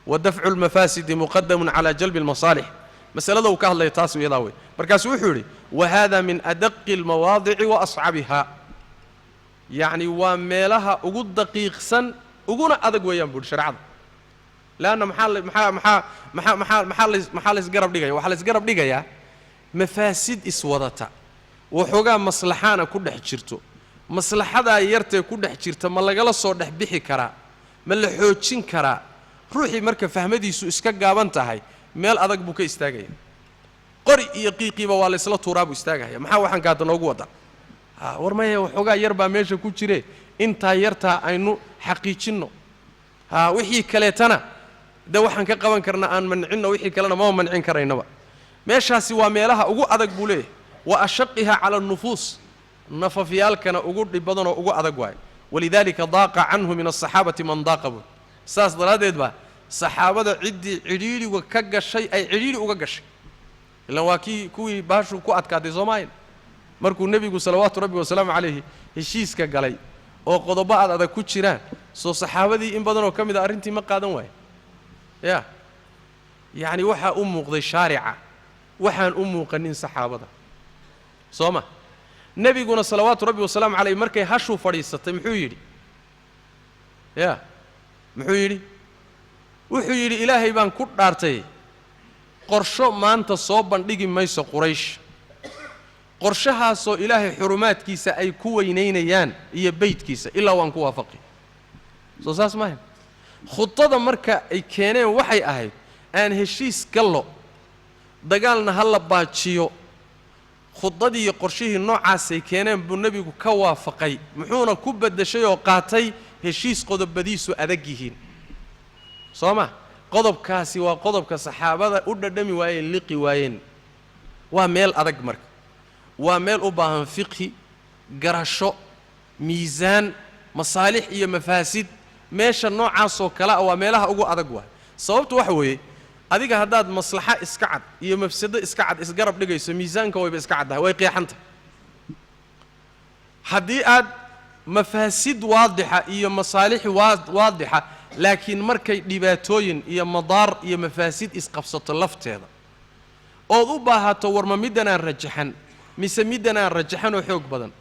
wadafcu lmafaasidi muqadamun calaa jalbi almasaalix masalada uu ka hadlaya taas iyadaa wey markaasuu wuxuu yidhi wahada min adaqi almawaadici wa ascabiha yacni waa meelaha ugu daqiiqsan uguna adag weeyaan buuhi shareecada leanna maxaa laysgarab dhigaya waxaa laysgarab dhigayaa mafaasid iswadata waxoogaa maslaxaana ku dhex jirto maslaxadaa yartee ku dhex jirta ma lagala soo dhex bixi karaa ma la xoojin karaa ruuxii marka fahmadiisu iska gaaban tahay meel adag buu ka istaagaya qori iyo qiiqiiba waa laysla tuuraa buu istaagaya maxaa waxaan kaada noogu wada war maya waxoogaa yar baa meesha ku jire intaa yartaa aynu xaqiijinno wixii kaleetana de waxaan ka qaban karnaa aan mancinno wixii kalena mama mancin karaynaba meeshaasi waa meelaha ugu adag buu leeyahay wa ashaqiha cala alnufuus nafafyaalkana ugu dhib badanoo ugu adag waayo walidaalika daaqa canhu min asaxaabati man daaqa buu saas daraaddeed baa saxaabada ciddii cidhiidhiga ka gashay ay cidhiidhi uga gashay ilaan waa kuwii baashuu ku adkaatay soomaaliya markuu nebigu salawaatu rabbi wasalaamu calayhi heshiiska galay oo qodobo aad adag ku jiraan soo saxaabadii in badanoo ka mid a arrintii ma qaadan waaye ya yacni waxaa u muuqday shaarica waxaan u muuqanin saxaabada soo ma nebiguna salawaatu rabbi wasalaamu calayh markay hashuu fadhiisatay muxuu yidhi ya muxuu yidhi wuxuu yidhi ilaahay baan ku dhaartay qorsho maanta soo bandhigi mayso quraysh qorshahaasoo ilaahay xurumaadkiisa ay ku weynaynayaan iyo beydkiisa ilaa waan ku waafaqi soo saas maaha khudada marka ay keeneen waxay ahayd aan heshiis gallo dagaalna ha la baajiyo khudadii iyo qorshihii noocaasay keeneen buu nebigu ka waafaqay muxuuna ku beddeshay oo qaatay heshiis qodobadiisu adag yihiin soo ma qodobkaasi waa qodobka saxaabada u dhadhami waayeen liqi waayeen waa meel adag marka waa meel u baahan fiqhi garasho miisaan masaalix iyo mafaasid meesha noocaasoo kale ah waa meelaha ugu adag waay sababtu waxa weeye adiga haddaad maslaxa iska cad iyo mafsado iska cad isgarab dhigayso miisaanka wayba iska caddahay way qeexanta haddii aad mafaasid waadixa iyo masaalix waadixa laakiin markay dhibaatooyin iyo madaar iyo mafaasid isqabsato lafteeda ood u baahato warma middanaan rajaxan mise middanaa rajaxanoo xoog badan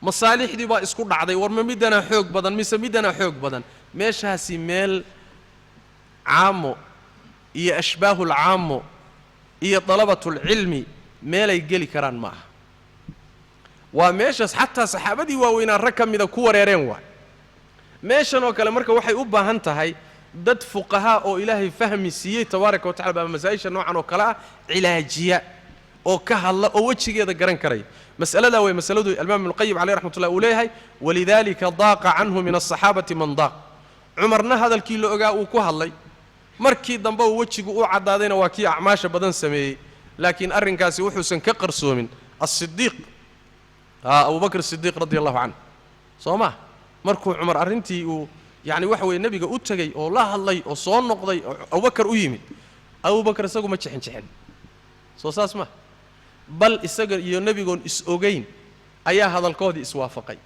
masaalixdii baa isku dhacday war ma middanaa xoog badan mise middanaa xoog badan meeshaasi meel caamo iyo ashbaahulcaamo iyo dalabatulcilmi meelay geli karaan ma aha waa meeshaas xataa saxaabadii waaweynaa rag ka mida ku wareereen waay meeshan oo kale marka waxay u baahan tahay dad fuqahaa oo ilaahay fahmi siiyey tabaaraka wa tacala baa masaa'isha noocan oo kale ah cilaajiya oo ka hadla oo wejigeeda garan karaya mas'aladaa way masaladu alimaam ibnuqayim caleyh raxmatullah uu leeyahay walidaalika daaqa canhu min alsaxaabati man daaq cumarna hadalkii la ogaa uu ku hadlay markii dambe uu wejigu u caddaadayna waa kii acmaasha badan sameeyey laakiin arrinkaasi wuxuusan ka qarsoomin asidiiq abubakr sidiiq radia allahu canhu soo maa markuu cumar arrintii uu yacni waxa weeye nebiga u tegey oo la hadlay oo soo noqday oo abubakar u yimid abubakar isagu ma jexin soo saas ma bal isaga iyo nebigoon is-ogayn ayaa hadalkoodii iswaafaqay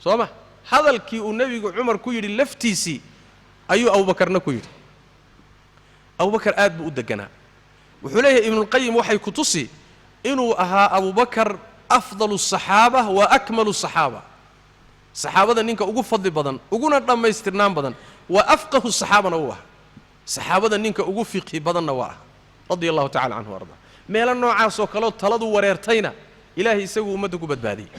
soo ma hadalkii uu nebigu cumar ku yidhi laftiisii ayuu abubakarna ku yidhi abubakar aad buu u deganaa wuxuu leeyahay ibnulqayim waxay ku tusi inuu ahaa abubakar afdalu الصaxaaba wa akmalu الصaxaaba saxaabada ninka ugu fadli badan uguna dhammaystirnaan badan wa afqahu الصaxaabana uu ahaa saxaabada ninka ugu fiqhi badanna waa ah radia allahu tacala canhu arda meelo noocaasoo kaleo taladu wareertayna ilaahay isagu ummadda ku badbaadiyey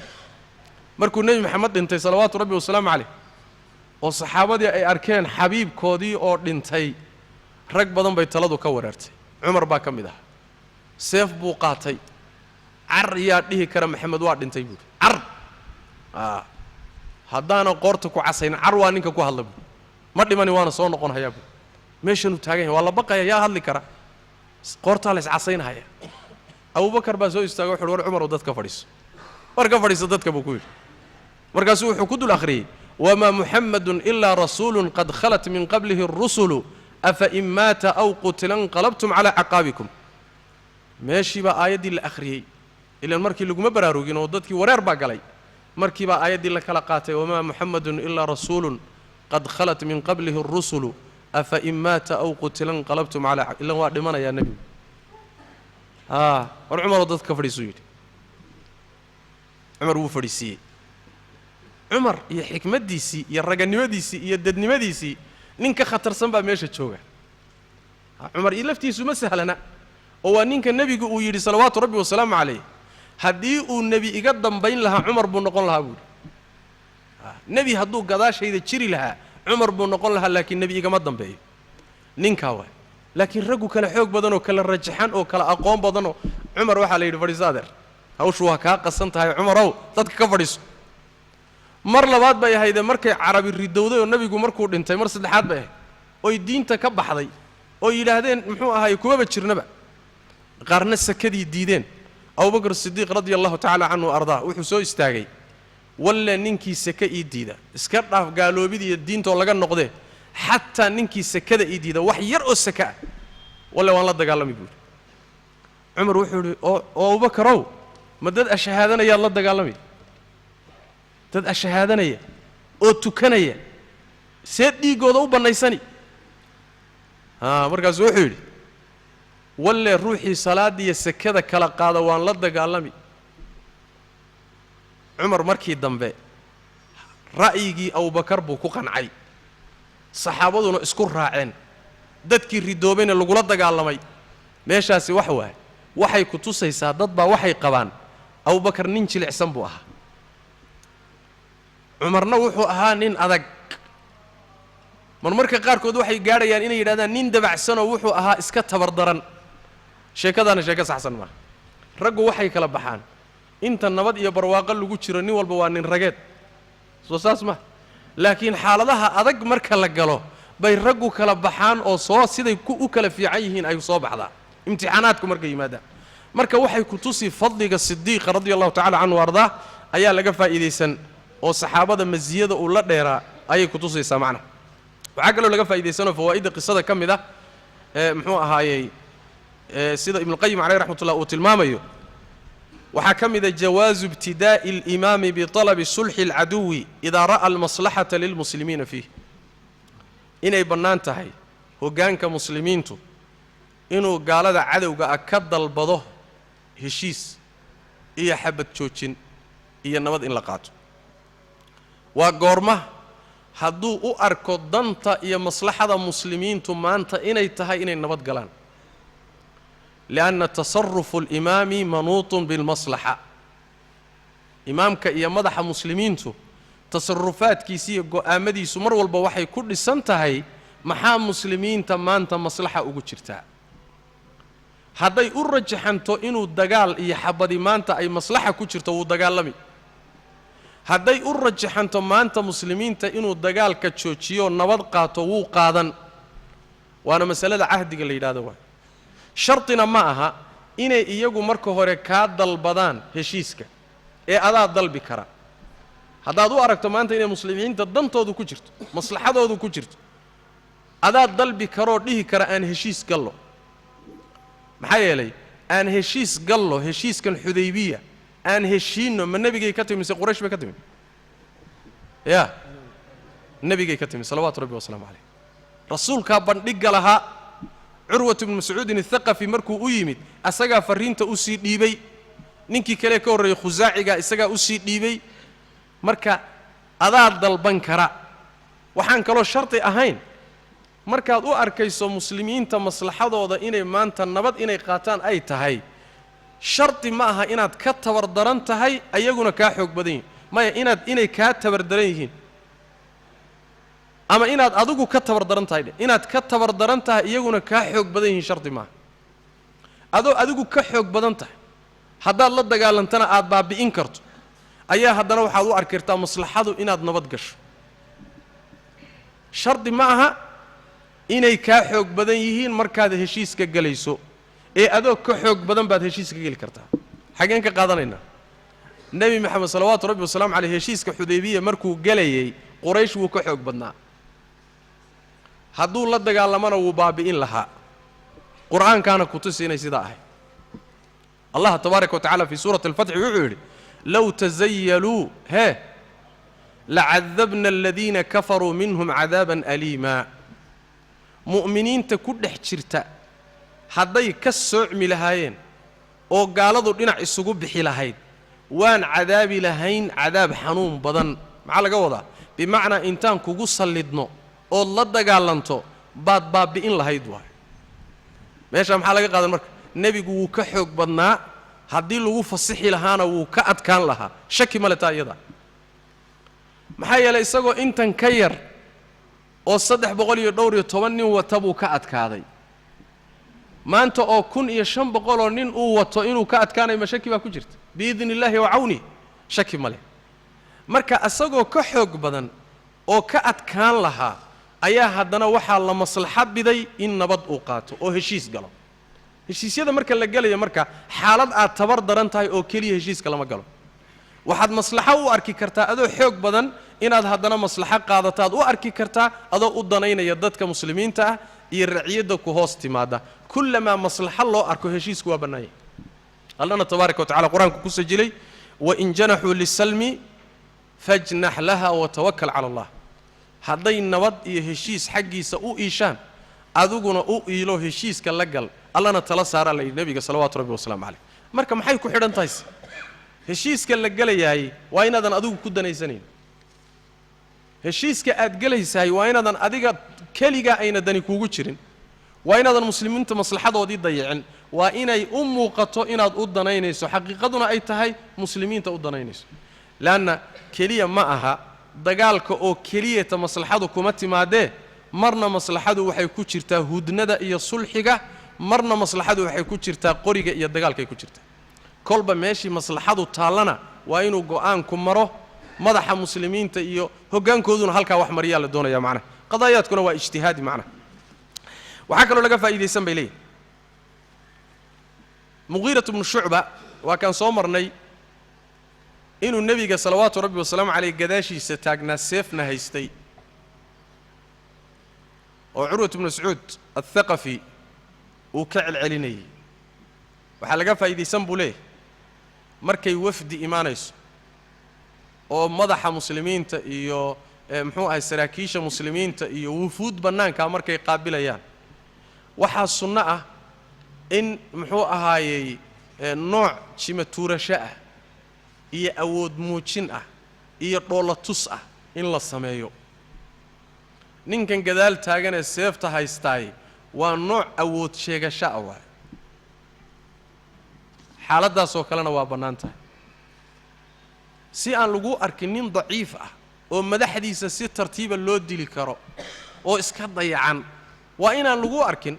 markuu nebi maxamed dhintay salawaatu rabbi wasalaamu caleyh oo saxaabadii ay arkeen xabiibkoodii oo dhintay rag badan bay taladu ka wareertay cumar baa ka mid ahaa seef buu qaatay car yaa dhihi kara maxamed waa dhintay buuri car haddaanan qoorta ku casayn car waa ninka ku hadla buuri ma dhimani waana soo noqon hayaa buuri meeshanuu taagan yahay waa la baqaya yaa hadli kara qoortaa la iscasaynahaya abubakar baa soo istaaga wuxu uhi war cumarow dadka fadhiiso war ka fadhiiso dadka buu ku yidhi markaasuu wuxuu ku dul akhriyey wamaa muxamadun ilaa rasuulun qad khalat min qablihi الrusulu afa in maata aw qutila inqalabtum calaa caqaabikum meeshii baa aayaddii la akhriyey ilan markii laguma baraarugin oo dadkii wareer baa galay markii baa aayaddii la kala qaatay wamaa muxamadun ilaa rasuulun qad khalat min qablihi الrusulu afa in maata aw qutila inqalabtum calaa ilan waa dhimanayaa nebigu war cumaroo dadka ka fadhiisuu yidhi cumar wuu fadhiisiiyey cumar iyo xikmaddiisii iyo raganimadiisii iyo dadnimadiisii nin ka khatarsan baa meesha jooga cumar iyo laftiisu ma sahlana oo waa ninka nebigu uu yidhi salawaatu rabbi wasalaamu calayh haddii uu nebi iga dambayn lahaa cumar buu noqon lahaa buuhi nebi hadduu gadaashayda jiri lahaa cumar buu noqon lahaa laakiin nebi igama dambeeyo ninkaa waay laakiin raggu kale xoog badanoo kala rajaxan oo kala aqoon badanoo cumar waxaa la yidhi fadhiiso adeer hawshu waa kaa qasan tahay cumarow dadka ka fadhiiso mar labaad bay ahaydee markay carabi ridowday oo nebigu markuu dhintay mar saddexaad bay ahayd oy diinta ka baxday oo yidhaahdeen muxuu ahaay kumaba jirnaba qaarna sakadii diideen abubakr sidiiq radia allahu tacala canhu ardaa wuxuu soo istaagay walle ninkii sake ii diida iska dhaaf gaaloobida iyo diintaoo laga noqdee xataa ninkii sakada ii diida wax yar oo saka ah walle waan la dagaalami buuhi cumar wuxuu idhi oo abubakarow ma dad ashahaadanayaad la dagaalamay dad ashahaadanaya oo tukanaya see dhiiggooda u bannaysani markaasuu wuxuu yidhi walle ruuxii salaadiiyo sakada kala qaada waan la dagaalami cumar markii dambe ra'yigii abubakar buu ku qancay saxaabaduna isku raaceen dadkii ridoobayna lagula dagaalamay meeshaasi wax waaye waxay ku tusaysaa dad baa waxay qabaan abubakar nin jilicsan buu ahaa cumarna wuxuu ahaa nin adag marmarka qaarkood waxay gaadhayaan inay yidhahdaan nin dabacsanoo wuxuu ahaa iska tabardaran sheekadaana sheeko saxsan maaha raggu waxay kala baxaan inta nabad iyo barwaaqo lagu jiro nin walba waa nin rageed soo saas ma laakiin xaaladaha adag marka la galo bay raggu kala baxaan oo soo siday u kala fiican yihiin ay soo baxdaa imtixaanaadku markay yimaadaan marka waxay ku tusi fadliga sidiiqa radia allahu tacala canhu ardaa ayaa laga faa'iidaysan oo saxaabada masiyada uu la dheeraa ayay ku tusaysaa macnaha waxaa kaloo laga faa'iidaysanoo fawaa'idda qisada ka mid ah muxuu ahaayey sida ibnuqayim caleyh raxmatullah uu tilmaamayo waxaa ka mida jawaazu ibtidaa'i alimaami bitalabi sulxi alcaduwi idaa ra'a almaslaxata lilmuslimiina fiih inay bannaan tahay hoggaanka muslimiintu inuu gaalada cadowga ah ka dalbado heshiis iyo xabad joojin iyo nabad in la qaato waa goorma hadduu u arko danta iyo maslaxada muslimiintu maanta inay tahay inay nabad galaan lianna tasarufu alimaami manuutun bilmaslaxa imaamka iyo madaxa muslimiintu tasarufaadkiisa iyo go'aamadiisu mar walba waxay ku dhisan tahay maxaa muslimiinta maanta maslaxa ugu jirtaa hadday u rajaxanto inuu dagaal iyo xabadi maanta ay maslaxa ku jirto wuu dagaalami hadday u rajaxanto maanta muslimiinta inuu dagaalka joojiyo nabad qaato wuu qaadan waana masalada cahdiga la yidhaahdo waa shartina ma aha inay iyagu marka hore kaa dalbadaan heshiiska ee adaa dalbi kara haddaad u aragto maanta inay muslimiinta dantoodu ku jirto maslaxadoodu ku jirto adaa dalbi karoo dhihi kara aan heshiis gallo maxaa yeelay aan heshiis gallo heshiiskan xudaybiya aan heshiinno ma nebigay ka timi mise quraysh bay ka timi ya nebigay ka timi salawaatu rabbi wasalaamu calayh rasuulkaa bandhigga lahaa curwat ibnu mascuudin athaqafi markuu u yimid asagaa farriinta u sii dhiibay ninkii kale ka horreeyey khusaacigaa isagaa u sii dhiibay marka adaa dalban kara waxaan kaloo sharti ahayn markaad u arkayso muslimiinta maslaxadooda inay maanta nabad inay qaataan ay tahay sharti ma aha inaad ka tabardaran tahay ayaguna kaa xoog badan yihiin maya inay kaa tabardaran yihiin ama inaad adigu ka tabardaran tahay inaad ka tabardaran tahay iyaguna kaa xoog badan yihiin sharti maaha adoo adigu ka xoog badan tahay haddaad la dagaalantana aad baabi'in karto ayaa haddana waxaad u arki kartaa maslaxadu inaad nabad gasho shardi ma aha inay kaa xoog badan yihiin markaad heshiiska gelayso ee adoo ka xoog badan baad heshiiska geli kartaa xageen ka qaadanaynaa nebi maxamed salawaatu rabbi wasalaamu caleyh heshiiska xudaybiya markuu gelayay quraysh wuu ka xoog badnaa hadduu la dagaalamana wuu baabi'in lahaa qur'aankaana ku tusi inay sidaa ahay allah tabaaraka wa tacala fii suurati alfatxi wuxuu yidhi low tazayaluu lacadabna aladiina kafaruu minhum cadaaban aliima mu'miniinta ku dhex jirta hadday ka soocmi lahaayeen oo gaaladu dhinac isugu bixi lahayd waan cadaabi lahayn cadaab xanuun badan maxaa laga wadaa bimacnaa intaan kugu sallidno ood la dagaalanto baad baabi'in lahayd waay meeshaa maxaa laga qaadan marka nebigu wuu ka xoog badnaa haddii lagu fasixi lahaana wuu ka adkaan lahaa shaki male taa iyada maxaa yeelay isagoo intan ka yar oo 310 nin wata buu ka adkaaday maanta oo 1500 oo nin uu wato inuu ka adkaanayo ma shaki baa ku jirta biidni illaahi wa cawni shaki male marka isagoo ka xoog badan oo ka adkaan lahaa ayaa haddana waxaa la maslaxa biday in nabad uu qaato oo heshiis galo heshiisyada marka la galayo marka xaalad aad tabar daran tahay oo keliya heshiiska lama galo waxaad maslaxo u arki kartaa adoo xoog badan inaad haddana maslaxo qaadataad u arki kartaa adoo u danaynaya dadka muslimiinta ah iyo raciyadda ku hoos timaada kullamaa maslaxo loo arko heshiisku waa bannaanya allana tabaaraka wa tacala qur-aanku ku sajilay wain janaxuu lisalmi fajnax laha watawakal cala allah hadday nabad iyo heshiis xaggiisa u iishaan adiguna u iilo heshiiska la gal allana tala saaraa la yidhi nebiga salawaatu rabbi wasalaamu caleyh marka maxay ku xidhan tahay heshiiska la gelayahay waa inaadan adigu ku danaysanayn heshiiska aad gelaysahay waa inaadan adiga keligaa ayna dani kuugu jirin waa inaadan muslimiinta maslaxadoodii dayicin waa inay u muuqato inaad u danaynayso xaqiiqaduna ay tahay muslimiinta u danaynayso leanna keliya ma aha dagaalka oo keliyata maslaxadu kuma timaadee marna maslaxadu waxay ku jirtaa hudnada iyo sulxiga marna maslaxadu waxay ku jirtaa qoriga iyo dagaalkay ku jirtaa kolba meeshii maslaxadu taallana waa inuu go'aanku maro madaxa muslimiinta iyo hoggaankooduna halkaa wax mariyaa la doonaya macnaha qadaayaadkuna waa ijtihaadi macnaha waxaa kaloo laga faa'iidaysan bay leeyihin mugiirat bnu shucba waa kaan soo marnay inuu nebiga salawaatu rabbi wasalaamu caleyh gadaashiisa taagnaa seefna haystay oo curwat bnu mascuud athaqafi uu ka celcelinayay waxaa laga faa'iidaysan buu leeyahay markay wafdi imaanayso oo madaxa muslimiinta iyo muxuu ahay saraakiisha muslimiinta iyo wufuud bannaankaa markay qaabilayaan waxaa sunno ah in muxuu ahaayey nooc jima tuurasho ah iyo awood muujin ah iyo dhoolatus ah in la sameeyo ninkan gadaal taagan ee seefta haystaay waa nooc awood sheegasho ah waay xaaladaas oo kalena waa bannaan tahay si aan lagu arkin nin daciif ah oo madaxdiisa si tartiiba loo dili karo oo iska dayacan waa inaan lagu arkin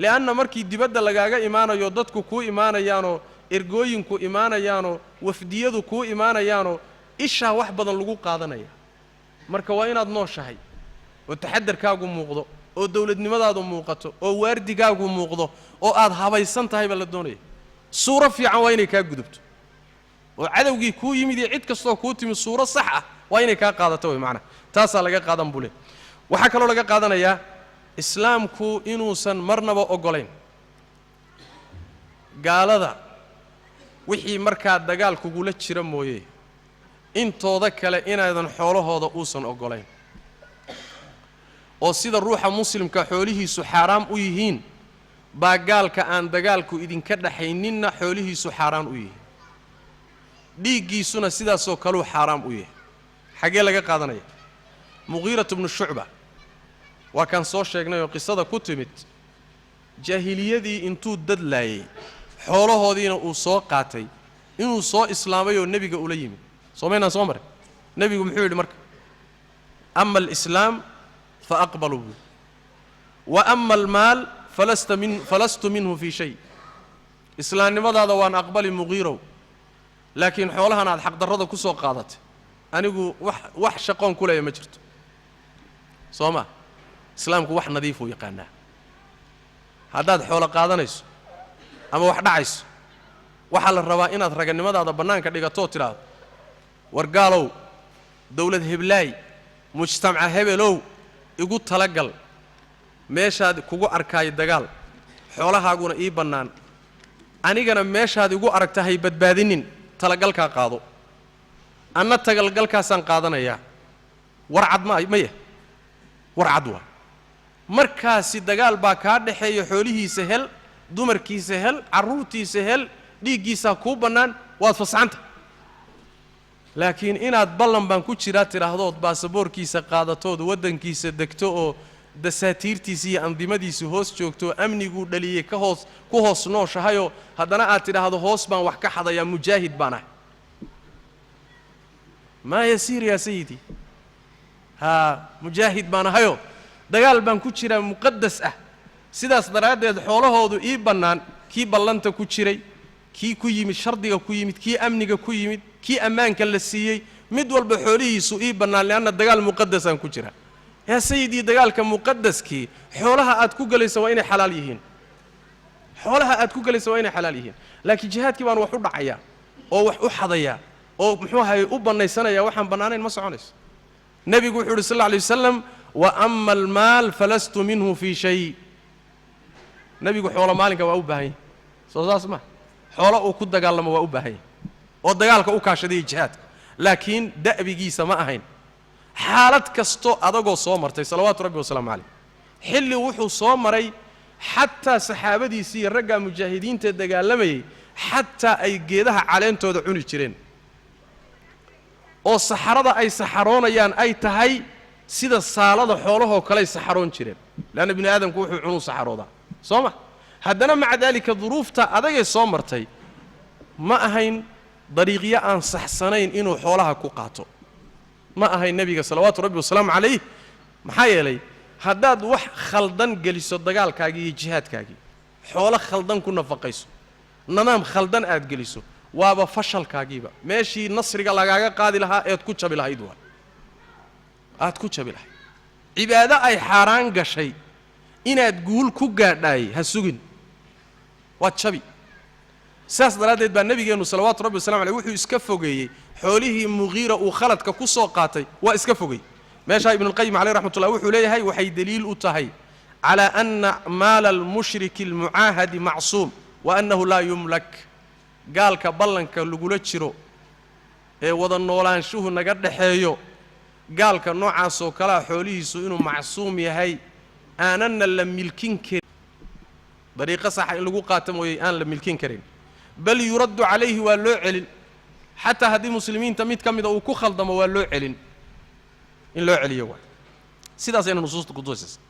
leanna markii dibadda lagaaga imaanayo dadku kuu imaanayaanoo ergooyinku imaanayaanoo wafdiyadu kuu imaanayaanoo ishaa wax badan lagu qaadanaya marka waa inaad nooshahay oo taxadarkaagu muuqdo oo dawladnimadaadu muuqato oo waardigaagu muuqdo oo aad habaysan tahay baa la doonaya suuro fiican waa inay kaa gudubto oo cadowgii kuu yimid iyo cid kastoo kuu timid suuro sax ah waa inay kaa qaadato way macnaha taasaa laga qaadan bule waxaa kaloo laga qaadanayaa islaamku inuusan marnaba oggolayn gaalada wixii markaa dagaal kugula jira mooye intooda kale inaadan xoolahooda uusan oggolayn oo sida ruuxa muslimka xoolihiisu xaaraam u yihiin baa gaalka aan dagaalku idinka dhaxayninna xoolihiisu xaaraan u yihiin dhiiggiisuna sidaasoo kaluu xaaraam u yahay xaggee laga qaadanaya muqiirat bnu shucba waa kaan soo sheegnay oo qisada ku timid jaahiliyadii intuu dad laayay xoolahoodiina uu soo qaatay inuu soo islaamay oo nebiga ula yimid soomaynaan soo maray nebigu muxuu yidhi marka ama alislaam fa aqbaluu buu wa ama almaal falastu minhu fii shay islaamnimadaada waan aqbali muqiirow laakiin xoolahan aad xaqdarrada ku soo qaadatay anigu wax shaqoon ku leeya ma jirto soo ma islaamku wax nadiifuu yaqaanaa haddaad xoolo qaadanayso ama wax dhacayso waxaa la rabaa inaad raganimadaada bannaanka dhigatoo tidhaahdo war gaalow dawlad heblaay mujtamaca hebelow igu talagal meeshaad kugu arkaayo dagaal xoolahaaguna ii bannaan anigana meeshaad igu aragtahay badbaadinin talagalkaa qaado anna talagalkaasaan qaadanayaa warcad maya warcad waa markaasi dagaal baa kaa dhaxeeya xoolihiisa hel dumarkiisa hel carruurtiisa hel dhiiggiisaa kuu bannaan waad fasaxanta laakiin inaad ballan baan ku jiraa tidhaahdood baasaboorkiisa qaadatood waddankiisa degto oo dasaatiirtiisa iyo andimadiisa hoos joogto amniguu dhaliyey ku hoos nooshahayoo haddana aad tidhaahdo hoos baan wax ka xadayaa mujaahid baan ahay maa yasiir yaa sayidii haa mujaahid baan ahayoo dagaal baan ku jiraa muqadas ah sidaas daraaddeed xoolahoodu ii bannaan kii ballanta ku jiray kii ku yimid shardiga ku yimid kii amniga ku yimid kii ammaanka la siiyey mid walba xoolihiisu ii bannaan leanna dagaal muqadasaan ku jira yaa sayidii dagaalka muqadaskii xoolaha aad ku gelaysa waa inay xalaal yihiin xoolaha aad ku gelaysa waa inay xalaal yihiin laakiin jihaadkii baan wax u dhacayaa oo wax u xadayaa oo muxuu ahaye u bannaysanaya waxaan bannaanayn ma soconayso nebigu wuxuu yidhi sal alla alay wasalam wa ama almaal falastu minhu fii shay nebigu xoolo maalinka waa u baahan yahy soo saas ma xoolo uu ku dagaalamo waa u baahan yahy oo dagaalka u kaashadaya jihaadka laakiin da'bigiisa ma ahayn xaalad kastoo adagoo soo martay salawaatu rabbi wasalaamu calayh xilli wuxuu soo maray xataa saxaabadiisii iyo raggaa mujaahidiinta dagaalamayay xataa ay geedaha caleentooda cuni jireen oo saxarada ay saxaroonayaan ay tahay sida saalada xoolahoo kaley saxaroon jireen leanna bini aadamku wuxuu cunuu saxaroodaa soo ma haddana maca daalika duruufta adagee soo martay ma ahayn dariiqyo aan saxsanayn inuu xoolaha ku qaato ma ahayn nebiga salawaatu rabbi wasalaamu calayh maxaa yeelay haddaad wax khaldan geliso dagaalkaagii iyo jihaadkaagii xoolo khaldan ku nafaqayso nidaam khaldan aad geliso waaba fashalkaagiiba meeshii nasriga lagaaga qaadi lahaa eed ku jabi lahayd waa aad ku jabi lahayd cibaado ay xaaraan gashay inaad guul ku gaadhaayay ha sugin waad jabi saas daraaddeed baa nebigeennu salawaatu rabbi wasalamu aleyh wuxuu iska fogeeyey xoolihii muqiira uu khaladka ku soo qaatay waa iska fogey meeshaa ibnulqayim caleyh raxmatullah wuxuu leeyahay waxay deliil u tahay calaa anna maala almushriki almucaahadi macsuum wa annahu laa yumlak gaalka ballanka lagula jiro ee wada noolaanshuhu naga dhaxeeyo gaalka noocaasoo kalea xoolihiisu inuu macsuum yahay aananna la milkin karin dariiqo saxa in lagu qaata mooyey aan la milkin karin bal yuraddu calayhi waa loo celin xataa haddii muslimiinta mid ka mida uu ku khaldamo waa loo celin in loo celiyo waa sidaas aynu nusuusta ku tusaysaa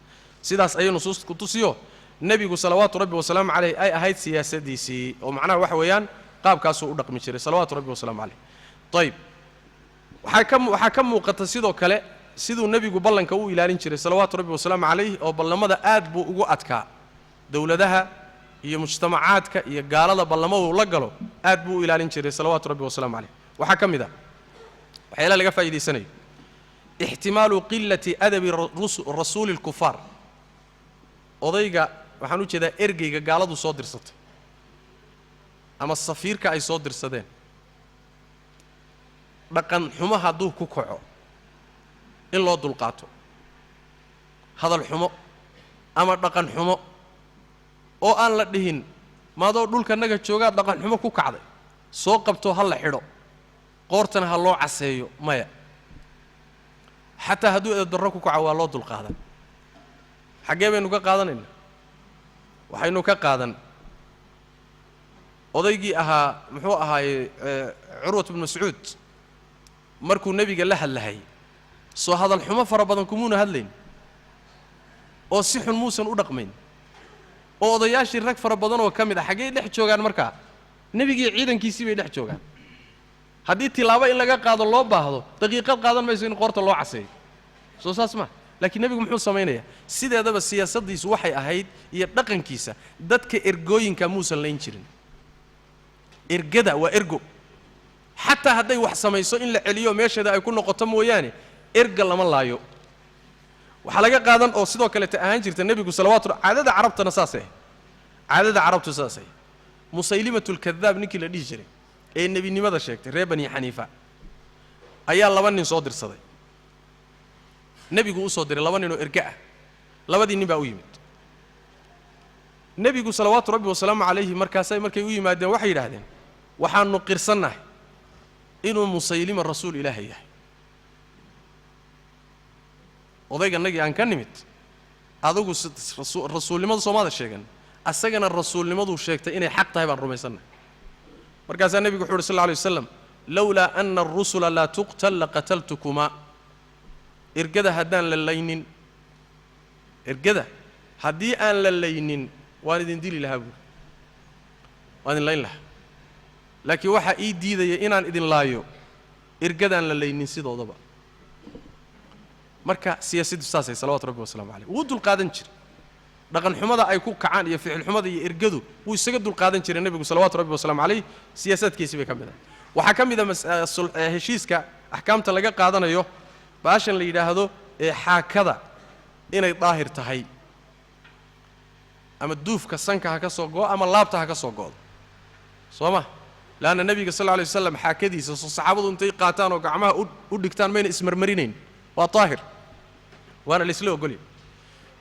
sidaas ayay nusuusta ku tusiyo nebigu salawaatu rabbi wasalaamu calayh ay ahayd siyaasadiisii oo macnaha waxa weeyaan qaabkaasuu u dhaqmi jiray salawaatu rabbi wasalaamu calayh ayib waxaa ka muuqata sidoo kale siduu nebigu ballanka u ilaalin jiray salawaatu rabbi wasalaamu calayh oo ballamada aad buu ugu adkaa dowladaha iyo mujtamacaadka iyo gaalada ballamadu la galo aad buu u ilaalin jiray salawaatu rabbi wasalaamu calayh waxaa ka mid ah waxyaalaha laga faa'iidaysanayo ixtimaalu qillati adabi rasuuli lkufaar odayga waxaan u jeedaa ergeyga gaaladu soo dirsatay ama safiirka ay soo dirsadeen dhaqan xumo hadduu ku kaco in loo dulqaato hadal xumo ama dhaqan xumo oo aan la dhihin maadoo dhulkanaga joogaa dhaqan xumo ku kacday soo qabto ha la xidho qoortana ha loo caseeyo maya xataa hadduu eedarro ku kaco waa loo dulqaadan xaggee baynu ka qaadanaynaa waxaynu ka qaadan odaygii ahaa muxuu ahaaye curwat bnu mascuud markuu nebiga la hadlahay soo hadal xumo fara badan kumuuna hadlayn oo si xun muusan u dhaqmayn oo odayaashii rag fara badan oo ka mid ah xaggey dhex joogaan markaa nebigii ciidankiisii bay dhex joogaan haddii tilaabo in laga qaado loo baahdo daqiiqad qaadan mayso in qoorta loo caseeyo soo saas ma laakiin nebigu muxuu samaynayaa sideedaba siyaasaddiisu waxay ahayd iyo dhaqankiisa dadka ergooyinka muusan layn jirin ergada waa ergo xataa hadday wax samayso in la celiyo meesheeda ay ku noqoto mooyaane erga lama laayo waxaa laga qaadan oo sidoo kaleeta ahaan jirta nebigu salawaatu caadada carabtana saasay caadada carabtu saasay musaylimatulkadaab ninkii la dhihi jiray ee nebinimada sheegtay reer bani xaniifa ayaa 2 nin soo dirsaday nebigu u soo diray 2 nin oo erga ah labadii nin baa u yimid nebigu salawaatu rabbi wasalaamu calayhi markaasay markay u yimaadeen waxay yidhaahdeen waxaanu qirsannahay inuu musaylima rasuul ilaahay yahay odayganagii aan ka nimid adugu rasuulnimadu soomaada sheegan asagana rasuulnimaduu sheegtay inay xaq tahay baan rumaysannahay markaasaa nebigu wuxuu uhi sal lla alay wasalam lowlaa ana arusula laa tuqtal laqataltukumaa ergada haddaan la laynin ergada haddii aan la laynin waan idin dili lahaa buuri waan idin layn lahaa laakiin waxaa ii diidaya inaan idin laayo ergadaan la laynin sidoodaba marka siyaasaddu saasay salawaatu rabbi wasalaamu calayh wuu dulqaadan jiray dhaqan xumada ay ku kacaan iyo ficil xumada iyo ergadu wuu isaga dulqaadan jiray nebigu salawaatu rabbi wasalaamu calayh siyaasadkiisii bay ka mid ahay waxaa ka mid a heshiiska axkaamta laga qaadanayo baashan la yidhaahdo ee xaakada inay daahir tahay ama duufka sanka ha ka soo go'o ama laabta ha ka soo go'do soo ma laanna nebiga sal lla alay wasalam xaakadiisa soo saxaabadu intay qaataan oo gacmaha u dhigtaan mayna ismarmarinayn waa daahir waana la isla ogolya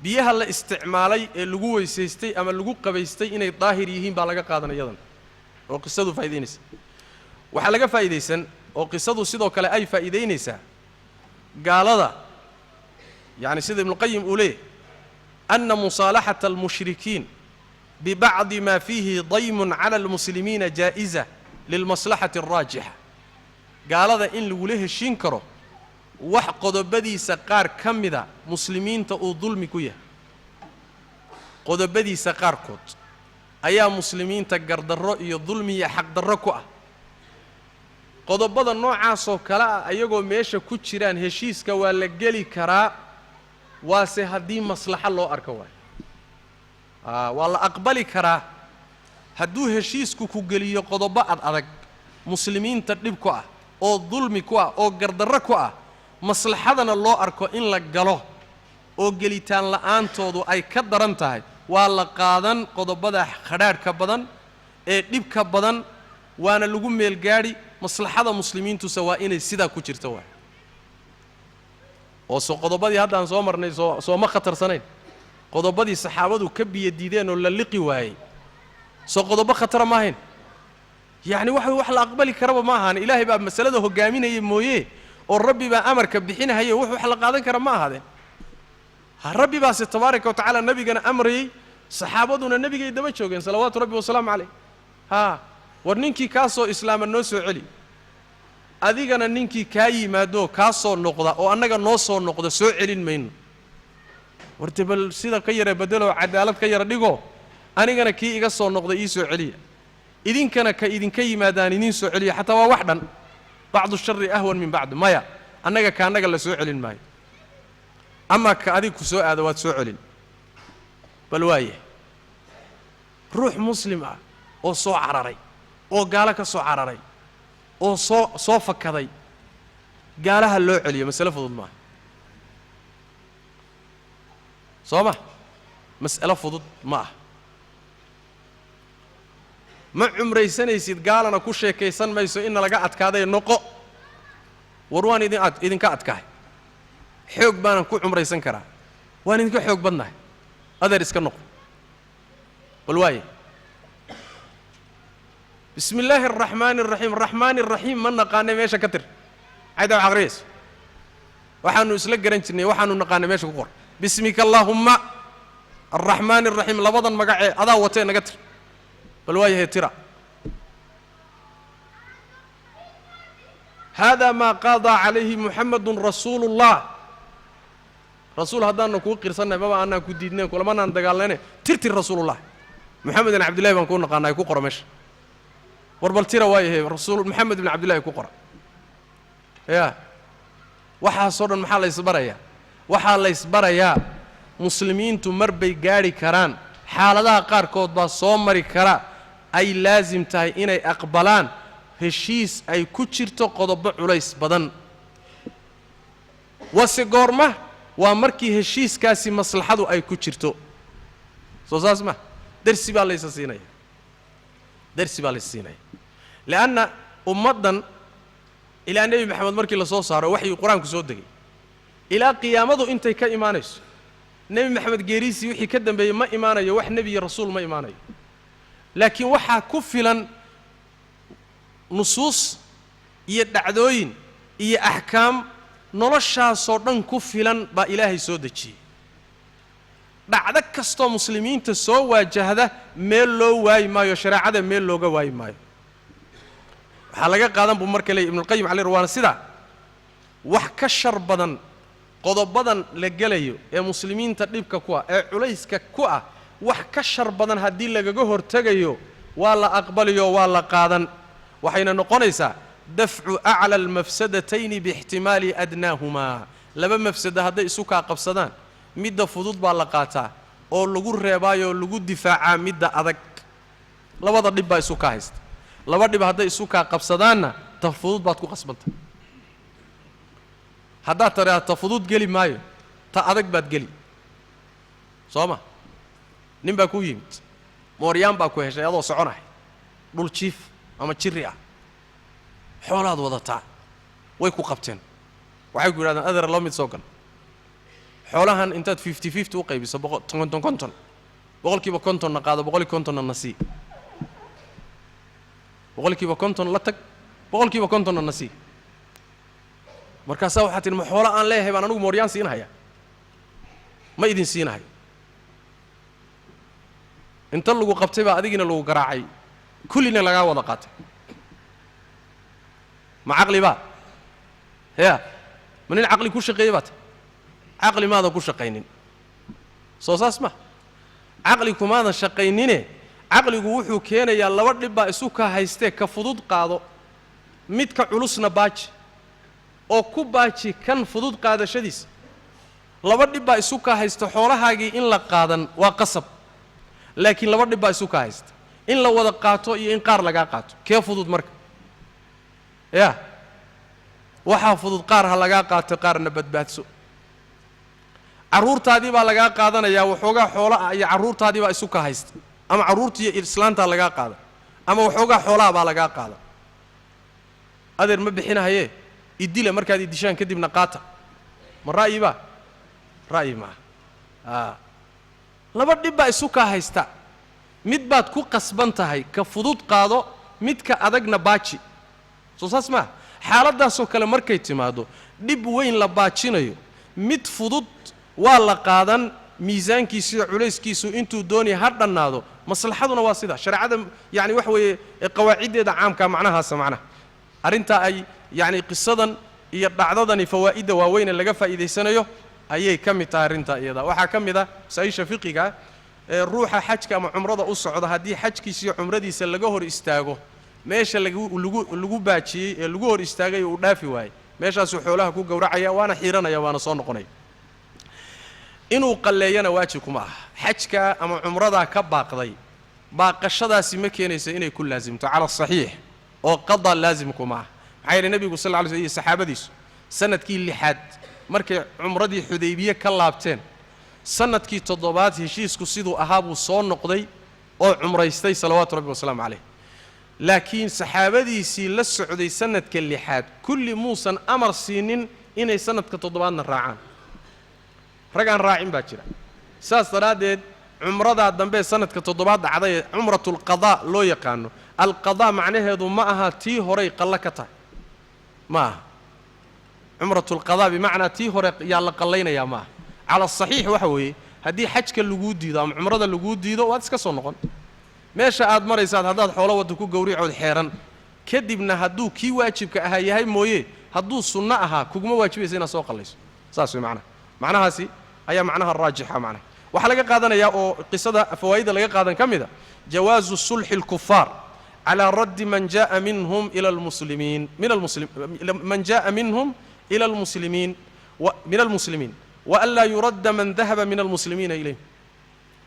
biyaha la isticmaalay ee lagu weysaystay ama lagu qabaystay inay daahir yihiin baa laga qaadan iyadan oo qisadu faa'iidaynaysa waxaa laga faa'iidaysan oo qisadu sidoo kale ay faa'iidaynaysaa gaalada yacni sida ibnuqayim uu leeyahy ana musaalaxata almushrikiin bibacdi ma fiihi daymun cala almuslimiina jaa'iza lilmaslaxati alraajixa gaalada in lagula heshiin karo wax qodobadiisa qaar ka mida muslimiinta uu dulmi ku yahay qodobadiisa qaarkood ayaa muslimiinta gardarro iyo dulmi iyo xaqdarro ku ah qodobada noocaasoo kale ah ayagoo meesha ku jiraan heshiiska waa la geli karaa waase haddii maslaxo loo arko waayo waa la aqbali karaa hadduu heshiisku ku geliyo qodobo ad adag muslimiinta dhib ku ah oo dulmi ku ah oo gardarro ku ah maslaxadana loo arko in la galo oo gelitaan la'aantoodu ay ka daran tahay waa la qaadan qodobada khadhaadhka badan ee dhibka badan waana lagu meelgaadhi maslaxada muslimiintuse waa inay sidaa ku jirto waay oo soo qodobadii haddaan soo marnay soo ma khatarsanayn qodobadii saxaabadu ka biyo diideen oo la liqi waayey soo qodobo khatara ma ahayn yacni wax la aqbali karaba ma ahaan ilaahay baa masalada hogaaminaya mooye oo rabbi baa amarka bixinahaya wax la qaadan kara ma ahaadeen rabbi baase tabaaraka wa tacaala nebigana amrayey saxaabaduna nebigay daba joogeen salawaatu rabbi wasalaamu calayh war ninkii kaa soo islaama noo soo celi adigana ninkii kaa yimaado kaa soo noqda oo annaga noo soo noqda soo celin mayno warta bal sida ka yara bedelo cadaalad ka yara dhigo anigana kii iga soo noqda ii soo celiya idinkana ka idinka yimaadaan idin soo celiya xataa waa wax dhan bacdu sharri ahwan min bacd maya annaga ka annaga la soo celin maayo ama ka adiga ku soo aado waad soo celin bal waaye ruux muslim ah oo soo cararay oo gaala ka soo cararay oo soo fakaday gaalaha loo celiyo mas'alo fudud maaha soo ma mas'alo fudud ma ah ma cumraysanaysid gaalana ku sheekaysan mayso in laga adkaaday noqo war waan idinka adkahay xoog baanan ku cumraysan karaa waan idinka xoog badnahay adeer iska noqo bal waaye بسم الله الرحمن الرحيم الرحمن الرحيم من نقاني ميشا كتر عيدا وعقريس وحانو اسلق جرنشني وحانو نقاني ميشا كقر بسمك اللهم الرحمن الرحيم لبضا مقعي هذا وتين قتر بالوايه ترى هذا ما قضى عليه محمد رسول الله رسول هذا نكو قرصنا بابا أنا كديدنا كل ما نندقال لنا ترتي رسول الله محمد بن عبد الله بنكون نقانا يكو قرمش warbaltira waayahay rasuul maxamed ibn abdullah ku qora waxa soo dhan maxaa la isbarayaa waxa la isbarayaa muslimiintu marbay gaari karaan xaaladaha qaar kood baa soo mari kara ay laazim tahay inay aqbalaan heshiis ay ku jirto qodobo culays badan wasi goorma waa markii heshiiskaasi maslaxadu ay ku jirto soo saasma darsi baa la siinaya درسي بالسيناي لأن أمضن إلى النبي محمد مركي الله صوص صار وحي القرآن كسود دقي إلى قيامته أنت كإيمانيس النبي محمد جيريسي وحي كدم بي ما إيمانه وح نبي رسول ما إيمانه لكن وحى كفلا نصوص يدعدوين أحكام نرشها صورن كفلا بإلهي سودتشي dhacdo kastoo muslimiinta soo waajahda meel loo waay maayo shariicada meel looga waay maayo waxa laga qaadan buu markay ibn al-qayyim alayhi rawana sida wax ka shar badan qodobadan la galayo ee muslimiinta dhibka ku ah ee culayska ku ah wax ka shar badan hadii lagaga hortagayo waa la aqbaliyo waa la qaadan waxayna noqonaysaa daf'u a'la al-mafsadatayn biihtimali adnahuma laba mafsada haday isu ka qabsadaan midda fudud baa la qaataa oo lagu reebaayo lagu difaaca midda adag labada dhib baa isu ka haysta laba dhib haday isu ka qabsadaanna ta fudud baad ku qasbanta hadaa taraa ta fudud gali maayo ta adag baad gali sooma nin baa ku yimid mooryaan baa ku heshay adoo soconahay dhul jiif ama jiri ah xoolaad wadataa way ku qabteen waxay ku yiraahdaan adar loo mid soo gal xoolahan intaad 50-50 u qaybiso konton boqolkiiba konton na qaado boqolkiiba konton na nasi boqolkiiba konton la tag boqolkiiba konton na nasi markaas waxa tiin ma xoolo aan leeyahay baan anigu mooryaan siinaya ma idin siinahay inta lagu qabtay baa adigina lagu garaacay kullina laga wada qaatay ma aqli ba من العقل كل شيء قيبات عقل ماذا كل شقينين صوصاس ما عقلكم ماذا شقينين عقلك وحو كينا يا الله ورد با اسوكا هايستي كفضود قادو ميدك علوسنا باج او كو باجي كان فضود قاده شديس لبد با اسوكا هايست خولهاغي ان لا قادن وا قصب لكن لبد با اسوكا هايست ان لا ودا قاتو iyo in qaar laga qaato kee fudud marka ya waxa fudud qaar ha laga qaato qaarna badbaadso caruurtaadii baa laga qaadanaya waxooga xoolaha iyo caruurtaadii baa isu ka haysta ama caruurtii islaanta laga qaada ama waxooga xoolaha baa laga qaada adeer ma bixinahaye idila markaad idishaan kadibna qaata ma raayiba raayima laba dhibba isu ka haysta mid baad ku qasban tahay ka fudud qaado midka adagna baaji soo saasma xaaladaas oo kale markay timaado dib weyn la baajinayo mid fudud waa la qaadan miisaankiisa iyo culayskiisu intuu doonay har dhanaado maslaxaduna waa sida shariicada yaani wax weeye qawaacideeda caamka macnahaas macnaha arinta ay yacni qisadan iyo dhacdadani fawaa'idda waaweyn ee laga faa'iidaysanayo ayay ka mid tahay arrintaa iyada. waxaa ka mid ah masaa-isha fiqiga ee ruuxa xajka ama cumrada u socda haddii xajkiisa iyo cumradiisa laga hor istaago meesha lagu baajiyey ee lagu hor istaagay uu dhaafi waayey meeshaasuu xoolaha ku gowracaya waana xiiranaya waana soo noqonaya. inuu qalleeyana waajib kuma aha. xajka ama cumradaa ka baaqday baaqashadaasi ma keenaysa inay ku laasimto cala asaxiix oo qada laasim kuma aha. maxaa yeelay nebigu sal lla alay slam iyo saxaabadiisu sanadkii 6aad markay cumradii xudaybiye ka laabteen sanadkii 7aad heshiisku siduu ahaa buu soo noqday oo cumraystay salawaatu rabbi wasalaamu calayh. laakiin saxaabadiisii la socday sanadka 6aad kulli muusan amar siinin inay sanadka 7aadna raacaan. rag aan raacin baa jira. saas daraaddeed cumradaa dambe sanadka 7aad dhacday ee cumratulqadaa loo yaqaano alqadaa macnaheedu ma aha tii horay qallo ka tahay ma aha. cumratulqadaa bimacnaa tii hore yaa la qallaynayaa ma aha. cala asaxiix waxa weeye haddii xajka laguu diido ama cumrada laguu diido waad iska soo noqon. meesha aad maraysaad haddaad xoolo wadda ku gowricood xeeran kadibna hadduu kii waajibka ahaa yahay mooye hadduu sunno ahaa kuguma waajibaysa inaad soo qallayso. saas way macnahaasi ayaa macnaha raajixa macnaha. waxaa laga qaadanayaa oo qisada fawaa'ida laga qaadan ka mida jawaazu sulxi alkufaar calaa raddi man jaa'a minhum ila almuslimiin man jaa'a minhum ila almuslimiin min almuslimiin wa an laa yuradda man dahaba min almuslimiina ilayhim.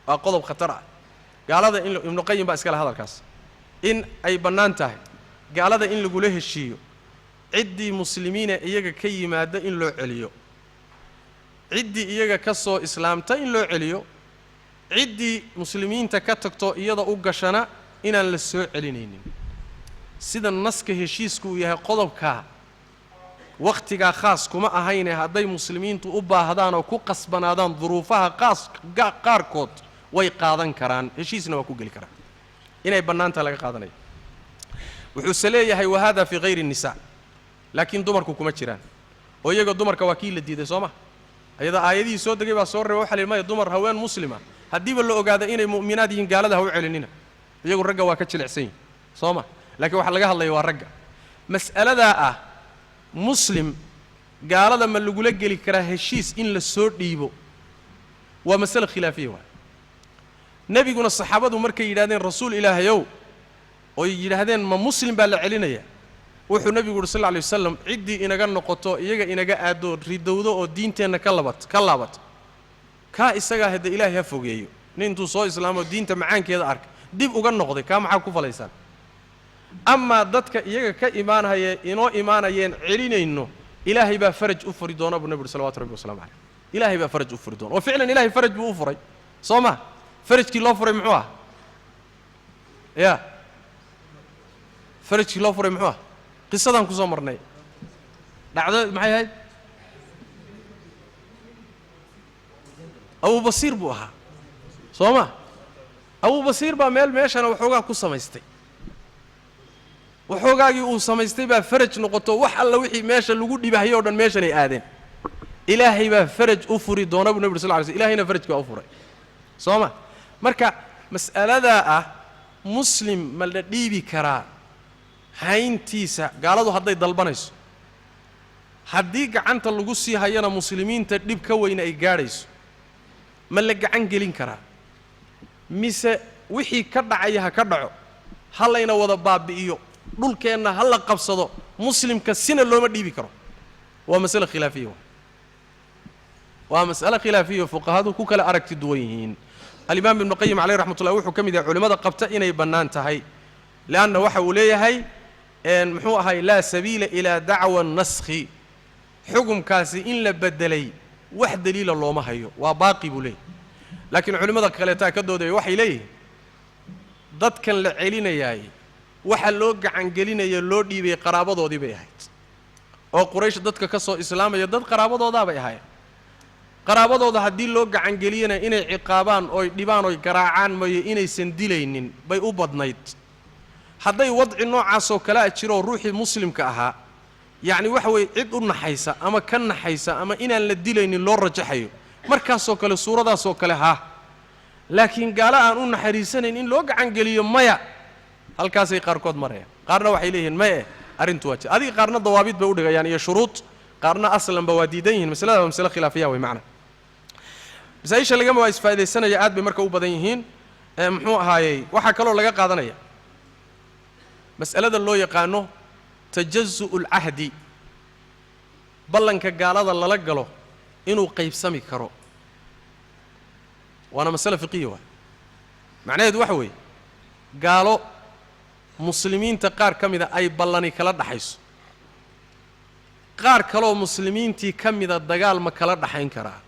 waa qodob khatar ah. gaalada in ibnu qayim baa iskale hadalkaas in ay bannaan tahay gaalada in lagula heshiiyo ciddii muslimiina iyaga ka yimaada in loo celiyo, ciddii iyaga ka soo islaamta in loo celiyo, ciddii muslimiinta ka tagto iyada u gashana inaan la soo celinaynin. sida naska heshiisku uu yahay qodobkaa wakhtigaa khaas kuma ahayne hadday muslimiintu u baahdaan oo ku qasbanaadaan duruufaha qaarkood way qaadan karaan, heshiisna waa ku geli karaan. inay bannaantaa laga qaadanaya. wuxuuse leeyahay wahada fii hayri الnisaa, laakiin dumarku kuma jiraan oo iyaga dumarka waa kii la diiday soo ma. ayada aayadihii soo degay baa soo reeba waxa la yidhi dumar haween muslima haddiiba la ogaada inay mu'minaad yihiin gaalada ha u celinina. iyagu ragga waa ka jilicsan yihin soo ma. laakiin waxa laga hadlaya waa ragga. mas'aladaa ah muslim gaalada ma lagula geli karaa heshiis in la soo dhiibo waa masale khilaafiya waay. nebiguna saxaabadu markay yidhahdeen rasuul ilaahayow oy yidhaahdeen ma muslim baa la celinaya wuxuu nebigu yidhi sal lla alay wasalam ciddii inaga noqoto iyaga inaga aado ridowdo oo diinteenna ka laabato kaa isagaa hadda ilaahay ha fogeeyo. nin intuu soo islaamoo diinta macaankeeda arka dib uga noqday kaa maxaa ku falaysaan. amaa dadka iyaga ka imaanaya inoo imaanayeen celinayno ilaahay baa faraj u furi doona buu nebi yidhi salawatu rabbi wasalaamu calayh. ilaahay baa faraj u furi doona oo ficlan ilaahay faraj buu u furay soo ma. farajkii loo furay muxuu ah ya farajkii loo furay muxuu ah qisadaan ku soo marnay dhacdo maxay ahayd abubasiir buu ahaa soo ma. abubasiir baa meeshana waxoogaa ku samaystay. waxoogaagii uu samaystay baa faraj noqoto wax alla wixii meesha lagu dhibahyo o dhan meeshanay aadeen. ilaahay baa faraj u furi doona buu nebi sal lla alay slam ilahayna faraj baa u furay soo ma. marka mas'aladaa ah muslim ma la dhiibi karaa hayntiisa gaaladu hadday dalbanayso haddii gacanta lagu sii hayana muslimiinta dhib ka weyna ay gaadhayso ma la gacan gelin karaa mise wixii ka dhacaya ha ka dhaco ha layna wada baabi'iyo dhulkeenna ha la qabsado muslimka sina looma dhiibi karo. waa masale khilaafiya waa mas'ale khilaafiya fuqahadu ku kala aragti duwan yihiin. alimaam ibnu qayim caleyh raxmatullahi wuxuu ka mid yahay culimmada qabta inay bannaan tahay leanna waxa uu leeyahay muxuu ahay laa sabiila ilaa dacwa naskhi xukumkaasi in la bedelay wax daliila looma hayo waa baaqi buu leeyahay. laakiin culimmada kaleetaa ka doodaya waxay leeyihiin dadkan la celinayaay waxa loo gacangelinaya loo dhiibay qaraabadoodii bay ahayd oo quraysh dadka ka soo islaamaya dad qaraabadoodaabay ahaayeen. qaraabadooda haddii loo gacangeliyana inay ciqaabaan oy dhibaan oy garaacaan mooye inaysan dilaynin bay u badnayd. hadday wadci noocaasoo kale a jiroo ruuxii muslimka ahaa yacni waxa weeye cid u naxaysa ama ka naxaysa ama inaan la dilaynin loo rajaxayo markaasoo kale suuradaasoo kale haa. laakiin gaalo aan u naxariisanayn in loo gacangeliyo maya halkaasay qaarkood marayaan. qaarna waxay leeyihiin maye arrintu waa jira adiga qaarna dawaabid bay u dhigayaan iyo shuruud qaarna aslanba waa diidan yihiin masalada waa masale khilaafiya way macna masaa'isha lagama waa isfaa'iidaysanaya aad bay marka u badan yihiin muxuu ahaayey waxaa kaloo laga qaadanaya mas'alada loo yaqaano tajazu'u lcahdi ballanka gaalada lala galo inuu qaybsami karo waana masale fiqiya waay macnaheedu waxa weeye gaalo muslimiinta qaar ka mida ay ballani kala dhaxayso qaar kaloo muslimiintii ka mida dagaal ma kala dhaxayn karaa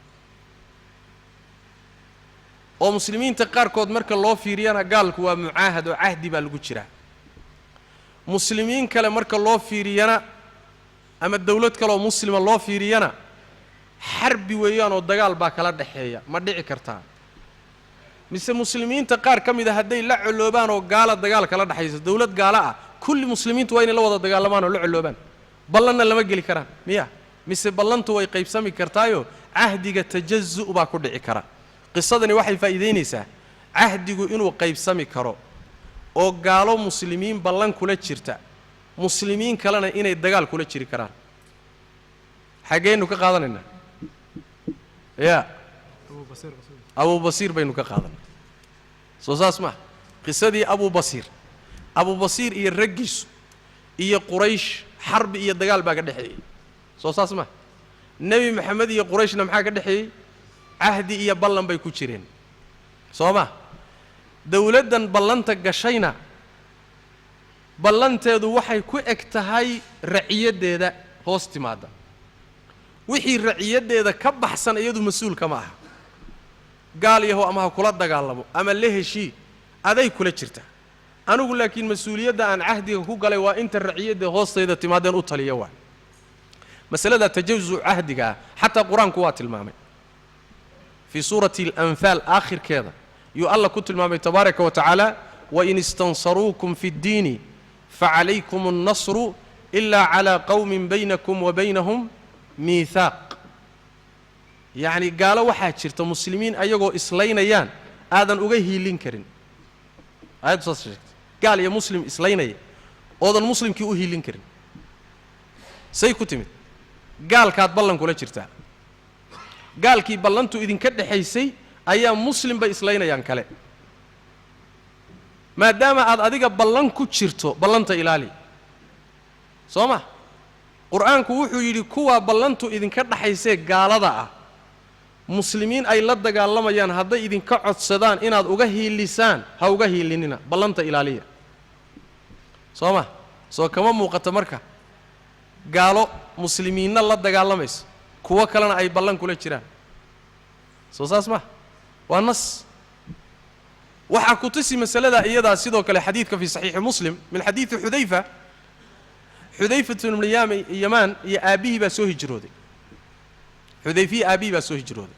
oo muslimiinta qaarkood marka loo fiiriyana gaalku waa mucaahad oo cahdi baa lagu jiraa muslimiin kale marka loo fiiriyana ama dawlad kaleoo muslima loo fiiriyana xarbi weeyaan oo dagaal baa kala dhaxeeya ma dhici kartaa mise muslimiinta qaar ka mida hadday la coloobaan oo gaala dagaal kala dhaxayso dawlad gaala ah kulli muslimiintu waa inay la wada dagaalamaan oo la coloobaan ballanna lama geli karaan miya mise ballantu way qaybsami kartaayo cahdiga tajazu' baa ku dhici kara qisadani waxay faa'iidaynaysaa cahdigu inuu qaybsami karo oo gaalo muslimiin ballan kula jirta muslimiin kalena inay dagaal kula jiri karaan xaggeennu ka qaadanaynaa ya abu basiir baynu ka qaadanay soo saas maaha qisadii abu basiir iyo raggiisu iyo quraysh xarbi iyo dagaal baa ka dhexeeyey soo saas maaha nebi maxamed iyo qurayshna maxaa ka dhexeeyey cahdi iyo ballan bay ku jireen soo ma dawladdan ballanta gashayna ballanteedu waxay ku eg tahay raciyaddeeda hoos timaadda wixii raciyaddeeda ka baxsan iyadu mas-uulka ma aha gaal yahow ama ha kula dagaalamo ama la heshii aday kula jirta anigu laakiin mas-uuliyadda aan cahdiga ku galay waa inta raciyadda hoostayda timaadeen u taliya waa masalada tajazu cahdiga xataa qur-aanku waa tilmaamay في سورة الأنفال آخر كذا يؤلّ كتل ما تبارك وتعالى وإن استنصروكم في الدين فعليكم النصر إلا على قوم بينكم وبينهم ميثاق يعني قالوا واحد شرط مسلمين أيقوا إسلينيان آذن أغيه لينكرين آيات صدق قال يا مسلم إسليني أوذن مسلم كي أغيه لينكرين سيكتمت قال كات بلن كولا شرطان gaalkii ballantu idinka dhaxaysay ayaa muslimba islaynayaan kale maadaama aad adiga ballan ku jirto ballanta ilaali soo ma qur-aanku wuxuu yidhi kuwaa ballantu idinka dhaxaysee gaalada ah muslimiin ay la dagaalamayaan hadday idinka codsadaan inaad uga hiilisaan ha uga hiilinina ballanta ilaaliya soo ma soo kama muuqato marka gaalo muslimiinna la dagaalamayso kuwa kalena ay ballan kula jiraan soo saas ma waa nas waxaa ku tusi masalada iyadaa sidoo kale xadiidka fi saxiixi muslim min xadiidi xudayfatu ibn yamaan iyo aabbihii baa soo hijrooday xudayfiyi aabbihii baa soo hijrooday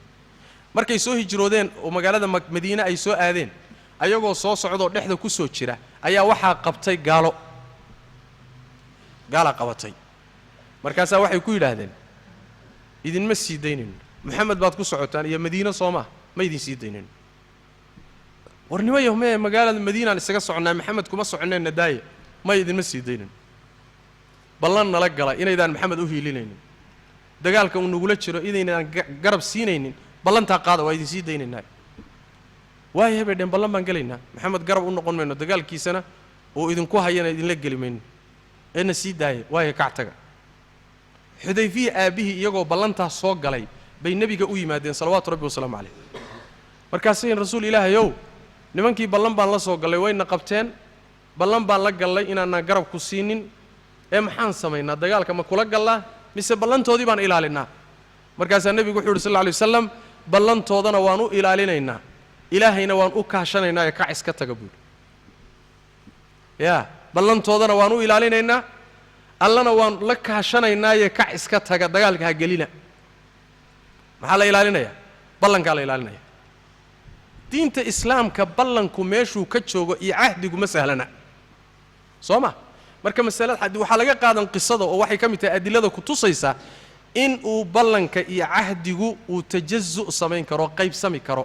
markay soo hijroodeen oo magaalada madiine ay soo aadeen ayagoo soo socdoo dhexda ku soo jira ayaa waxaa qabtay gaalaa qabatay markaasaa waxay ku yidhaahdeen idinma sii daynayno maxamed baad ku socotaan iyo madiine soomaa ma idin sii daynayno warnimo yahmee magaalada madiinaan isaga soconnaa maxamed kuma soconeenna daaya ma idinma sii daynayno ballan nala gala inaydaan maxamed u hiilinaynin dagaalka uu nagula jiro inaynaan garab siinaynin ballantaa qaada waa idin sii daynaynaa waayahay bay dheen ballan baan gelaynaa maxamed garab u noqon mayno dagaalkiisana oo idinku hayana idinla geli mayno eena sii daaya waaya kactaga xudayfiya aabbihii iyagoo ballantaas soo galay bay nebiga u yimaadeen salawaatu rabbi wasalaamu calayh markaasay rasuul ilaahayow nimankii ballan baan la soo gallay wayna qabteen ballan baan la gallay inaanaan garab ku siinin ee maxaan samaynaa dagaalka ma kula gallaa mise ballantoodii baan ilaalinaa markaasaa nebigu wuxuu yidhi sal lla alay wasalam ballantoodana waan u ilaalinaynaa ilaahayna waan u kaashanaynaa ee kac iska taga buuri yaa ballantoodana waan u ilaalinaynaa allana waan la kaashanaynaaye kac iska taga dagaalka ha gelina maxaa la ilaalinayaa ballankaa la ilaalinaya diinta islaamka ballanku meeshuu ka joogo iyo cahdigu ma sahlana soo ma marka masalada waxaa laga qaadan qisada oo waxay ka mid tahay adilada ku tusaysa in uu ballanka iyo cahdigu uu tajazu' samayn karo qaybsami karo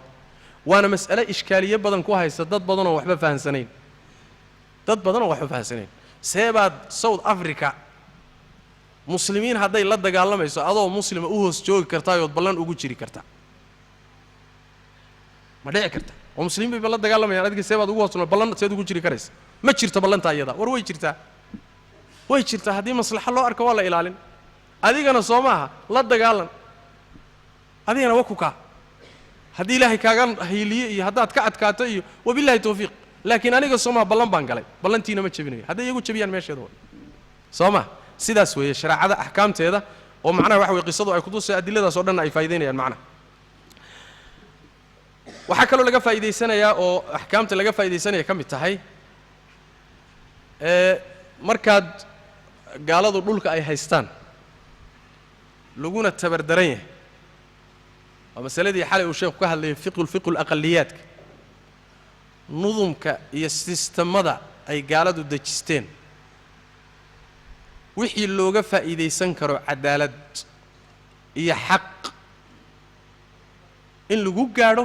waana mas'ale ishkaaliye badan ku haysa dad badan oo waxba fahansanayn seebaad South Africa muslimiin hadday la dagaalamayso adoo muslima u hoos joogi kartaa oo ballan ugu jiri kartaa ma dhici karta oo muslimiin bay la dagaalamayaan adiga seebaad ugu hoos ballan seed ugu jiri karaysa ma jirto ballanta iyada war way jirtaa haddii maslaxa loo arko waa la ilaalin adigana soo maaha la dagaalan adigana waa ku kaa haddii ilaahay kaaga hayliye iyo haddaad ka adkaato iyo wabillahi tawfiiq laakiin aniga soo maaha ballan baan galay ballantiina ma jabinayo hadday iyagu jabiyaan meesheeda soo maaha sidaas weeye sharaacada axkaamteeda oo macnaha waxa weeye qisadu ay ku tusay adiladaas oo dhan ay faa'iideynayaan macnaha waxaa kaloo laga faa'iideysanayaa oo axkaamta laga faa'iideysanaya ka mid tahay markaad gaaladu dhulka ay haystaan laguna tabardaran yahay waa masaladii xalay uu sheekhu ka hadlayay fiqul aqaliyaadka nudumka iyo sistamada ay gaaladu dejisteen wixii looga faa'iideysan karo cadaalad iyo xaq in lagu gaadho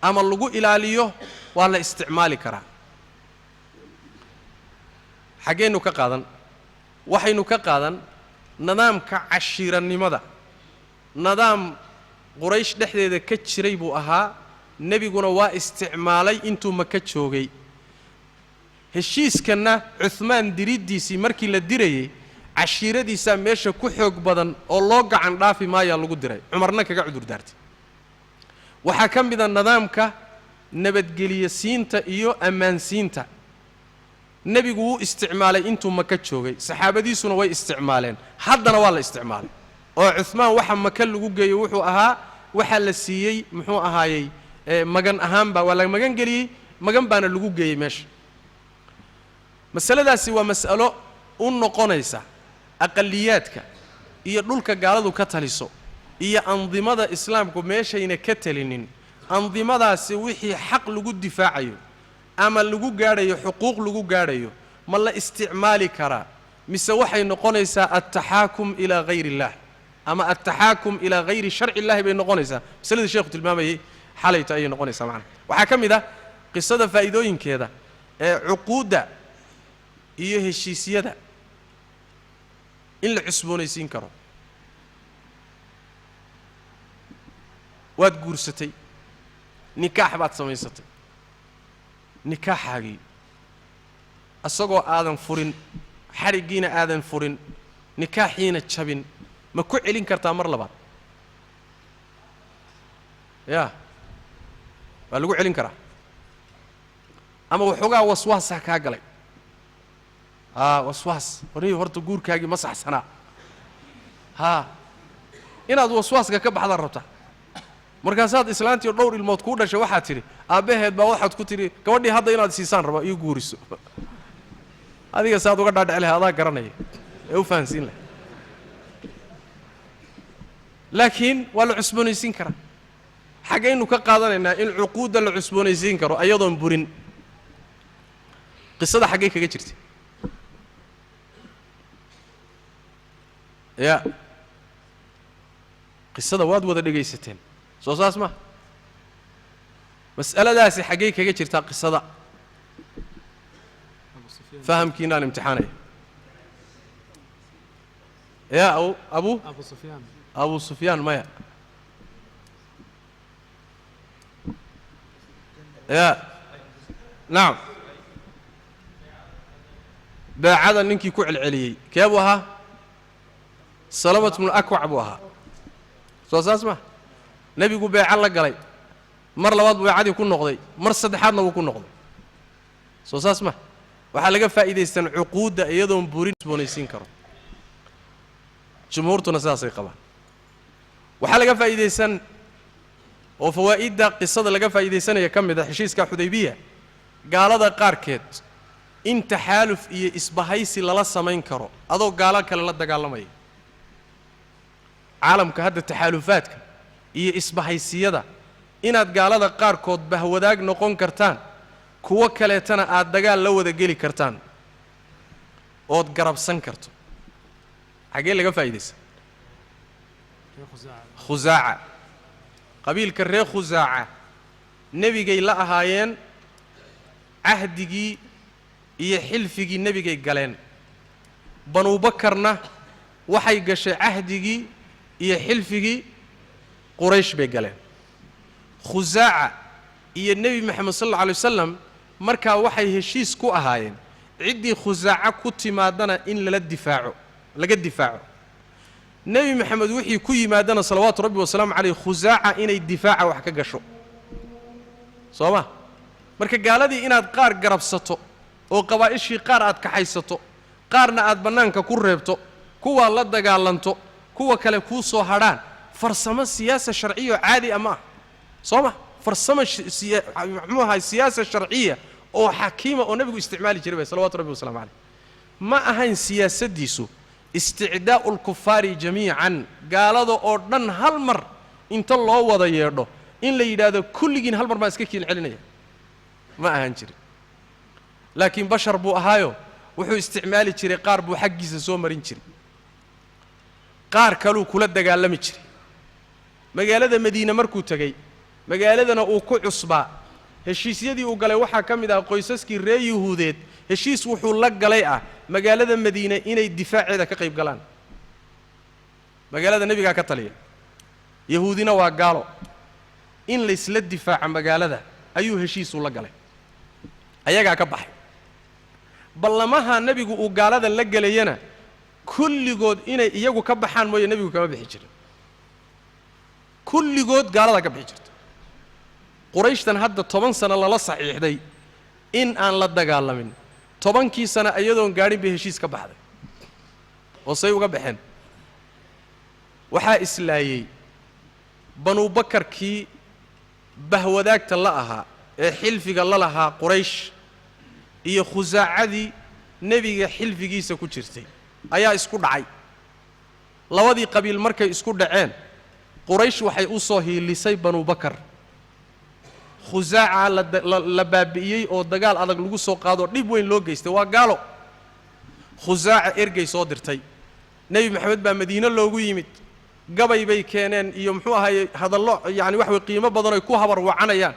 ama lagu ilaaliyo waa la isticmaali karaa xageenu ka qaadan waxaynu ka qaadan nidaamka cashiirannimada nidaam quraysh dhexdeeda ka jiray buu ahaa nebiguna waa isticmaalay intuu maka joogay heshiiskanna cuthmaan diriddiisii markii la dirayey cashiiradiisaa meesha ku xoog badan oo loo gacan dhaafi maayaa lagu diray cumarna kaga cudur daartay waxaa ka mida nidaamka nabadgeliye siinta iyo ammaansiinta nebigu wuu isticmaalay intuu maka joogay saxaabadiisuna way isticmaaleen haddana waa la isticmaalay oo cuthmaan waxa maka lagu geeyey wuxuu ahaa waxaa la siiyey muxuu ahaayey magan ahaanba waa la magan geliyey magan baana lagu geeyey meesha masaladaasi waa mas'alo u noqonaysa aqaliyaadka iyo dhulka gaaladu ka taliso iyo andimada islaamku meeshayna ka talinin andimadaasi wixii xaq lagu difaacayo ama lagu gaadhayo xuquuq lagu gaadhayo ma la isticmaali karaa mise waxay noqonaysaa attaxaakum ilaa hayri illaah ama attaxaakum ilaa hayri sharci illaahi bay noqonaysaa masaladii sheekhu tilmaamayey xalayta ayay noqonaysaa macna waxaa ka mid ah qisada faa'iidooyinkeeda ee cuquudda iyo heshiisyada in la cusboonaysiin karo waad guursatay nikaax baad samaysatay nikaaxaagii asagoo aadan furin xadhiggiina aadan furin nikaaxiina jabin ma ku celin kartaa mar labaad yaa waa lagu celin karaa ama waxoogaa waswaasaa kaa galay waswaas warniyo horta guurkaagii ma saxsanaa inaad waswaaska ka baxdaad rabtaa markaasaad islaantii oo dhowr ilmood kuu dhashay waxaad tidhi aabbaheed baa waxaad ku tidhi gabadhii hadda inaad siisaan rabaa iyo guuriso adiga saad uga dhaadhici lahay adaa garanaya ee u fahansiin lahay laakiin waa la cusboonaysiin karaa xaggaynu ka qaadanaynaa in cuquudda la cusboonaysiin karo ayadoon burin qisada xaggay kaga jirtay ya qisada waad wada dhegaysateen soo saas ma mas'aladaasi xaggay kaga jirtaa qisada fahamkiinaan imtixaanaya ya abu sufyaan maya ya nacam beecada ninkii ku celceliyey kee buu ahaa salamat bnu akwac buu ahaa soo saas ma nebigu beeca la galay mar labaad buu beecadii ku noqday mar saddexaadna wuu ku noqday soo saas ma waxaa laga faa'iidaystaan cuquudda iyadoon burin cusboonaysiin karo jumhuurtuna sidaasay qabaan waxaa laga faa'iidaysan oo fawaa'idda qisada laga faa'iidaysanaya ka mid ah heshiiska xudaybiya gaalada qaarkeed in taxaaluf iyo isbahaysi lala samayn karo adoo gaalo kale la dagaalamaya caalamka hadda taxaalufaadka iyo isbahaysiyada inaad gaalada qaarkood bahwadaag noqon kartaan kuwo kaleetana aad dagaal la wada geli kartaan ood garabsan karto xaggee laga faa'iidaysan khusaaca qabiilka reer khusaaca nebigay la ahaayeen cahdigii iyo xilfigii nebigay galeen banu bakarna waxay gashay cahdigii iyo xilfigii quraysh bay galeen khusaaca iyo nebi moxamed sal alla alay wasalam markaa waxay heshiis ku ahaayeen ciddii khusaaca ku timaadana in laga difaaco nebi moxamed wixii ku yimaadana salawaatu rabbi wasalaamu calayh khusaaca inay difaaca wax ka gasho soo ma marka gaaladii inaad qaar garabsato oo qabaa'ishii qaar aad kaxaysato qaarna aad bannaanka ku reebto kuwaa la dagaalanto kuwa kale kuu soo hadhaan farsamo siyaasa sharciya oo caadi ah ma ah soo ma farsamo muxuu ahay siyaasa sharciya oo xakiima oo nebigu isticmaali jiray bay salawaatu rabbi wasalaamu calayh ma ahayn siyaasaddiisu isticdaa'u lkufaari jamiican gaalada oo dhan hal mar inta loo wada yeedho in la yidhaahdo kulligiin hal mar baan iska kiin celinaya ma ahaan jirin laakiin bashar buu ahaayo wuxuu isticmaali jiray qaar buu xaggiisa soo marin jiray qaar kaluu kula dagaalami jiray magaalada madiine markuu tegey magaaladana uu ku cusbaa heshiisyadii uu galay waxaa ka mid ah qoysaskii reer yuhuudeed heshiis wuxuu la galay ah magaalada madiine inay difaaceeda ka qayb galaan magaalada nebigaa ka taliya yahuudina waa gaalo in laysla difaaca magaalada ayuu heshiisuu la galay ayagaa ka baxay ballamaha nebigu uu gaalada la gelayana kulligood inay iyagu ka baxaan mooye nebigu kama bixi jirin kulligood gaaladaa ka bixi jirta qurayshtan hadda 10 sano lala saxiixday in aan la dagaalamin 10kii sano iyadoon gaadhin bay heshiis ka baxday oo say uga baxeen waxaa islaayay banu bakarkii bahwadaagta la ahaa ee xilfiga la lahaa quraysh iyo khusaacadii nebiga xilfigiisa ku jirtay ayaa isku dhacay labadii qabiil markay isku dhaceen quraysh waxay u soo hiilisay banu bakar khusaaca la baabi'iyey oo dagaal adag lagu soo qaado dhib weyn loo geystay waa gaalo khusaaca ergey soo dirtay nebi maxamed baa madiine loogu yimid gabay bay keeneen iyo muxuu ahaayey hadallo yacni wax way qiimo badan ay ku habar wacanayaan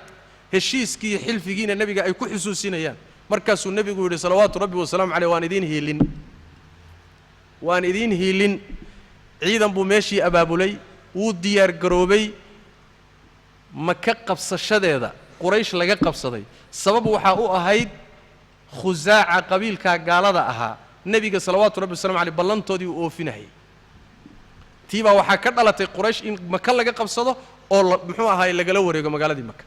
heshiiskii iyo xilfigiina nebiga ay ku xusuusinayaan markaasuu nebigu yidhi salawaatu rabbi wasalaamu caleyh waan idiin hiilin ciidan buu meeshii abaabulay wuu diyaar garoobay maka qabsashadeeda quraysh laga qabsaday sabab waxaa u ahayd khusaaca qabiilkaa gaalada ahaa nebiga salawaatu rabbi wasalaamu caleyh ballantoodii uu oofinayay tii baa waxaa ka dhalatay quraysh in maka laga qabsado oo muxuu ahaay lagala wareego magaaladii maka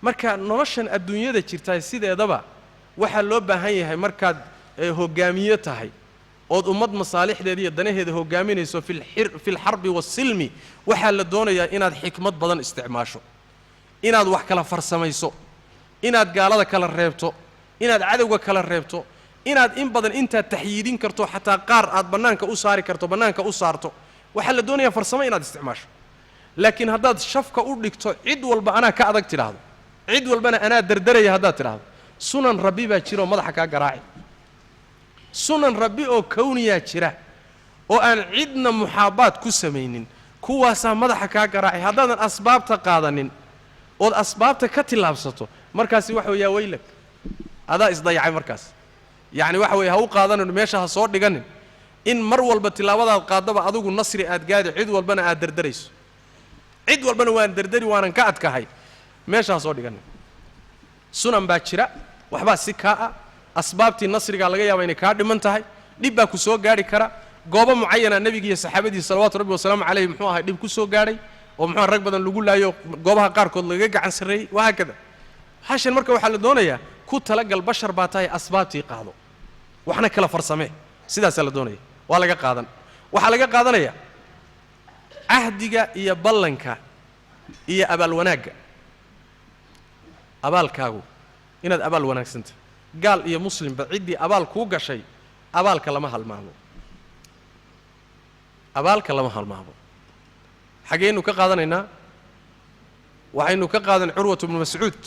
marka noloshan adduunyada jirtaa sideedaba waxaa loo baahan yahay markaad hogaamiye tahay ood ummad masaalixdeeda iyo danaheeda hogaaminayso fi lxarbi waasilmi waxaa la doonayaa inaad xikmad badan isticmaasho inaad wax kala farsamayso inaad gaalada kala reebto inaad cadowga kala reebto inaad in badan intaad taxyiidin karto xataa qaar aad bannaanka u saari karto bannaanka u saarto waxaa la doonayaa farsamo inaad isticmaasho laakiin haddaad shafka u dhigto cid walba anaa ka adag tidhaahdo cid walbana anaa derderaya haddaad tidhaahdo sunan rabbi baa jira oo madaxa kaa garaaci sunan rabbi oo kawniyaa jira oo aan cidna muxaabaad ku samaynin kuwaasaa madaxa kaa garaacay haddaadan asbaabta qaadanin ood asbaabta ka tillaabsato markaasi waxa weeyaa weylag adaa isdayacay markaas yacni waxa weeye ha u qaadanin meesha ha soo dhiganin in mar walba tillaabadaad qaadaba adigu nasri aad gaadi cid walbana aad derderayso cid walbana waan derderi waanan ka adkahay meesha ha soo dhiganin sunan baa jira waxbaa si kaa ah asbaabtii nasrigaa laga yaaba inay kaa dhiman tahay dhib baa ku soo gaadhi kara goobo mucayana nebiga iyo saxaabadiisa salawaatu rabbi wasalaamu calayhi muxuu ahay dhib ku soo gaadhay oo muxuu rag badan lagu laayo goobaha qaarkood laga gacan sarreeyey wahaakada hashan marka waxaa la doonayaa ku talagal bashar baa tahay asbaabtii qaado waxna kala farsamee sidaasaa la doonaya waa laga qaadan waxaa laga qaadanaya cahdiga iyo ballanka iyo abaal wanaagga abaalkaagu inaad abaal wanaagsanta gaal iyo muslimba ciddii abaal kuu gashay abaalka lama halmaamo xaggeennu ka qaadanaynaa waxaynu ka qaadan curwat bnu mascuud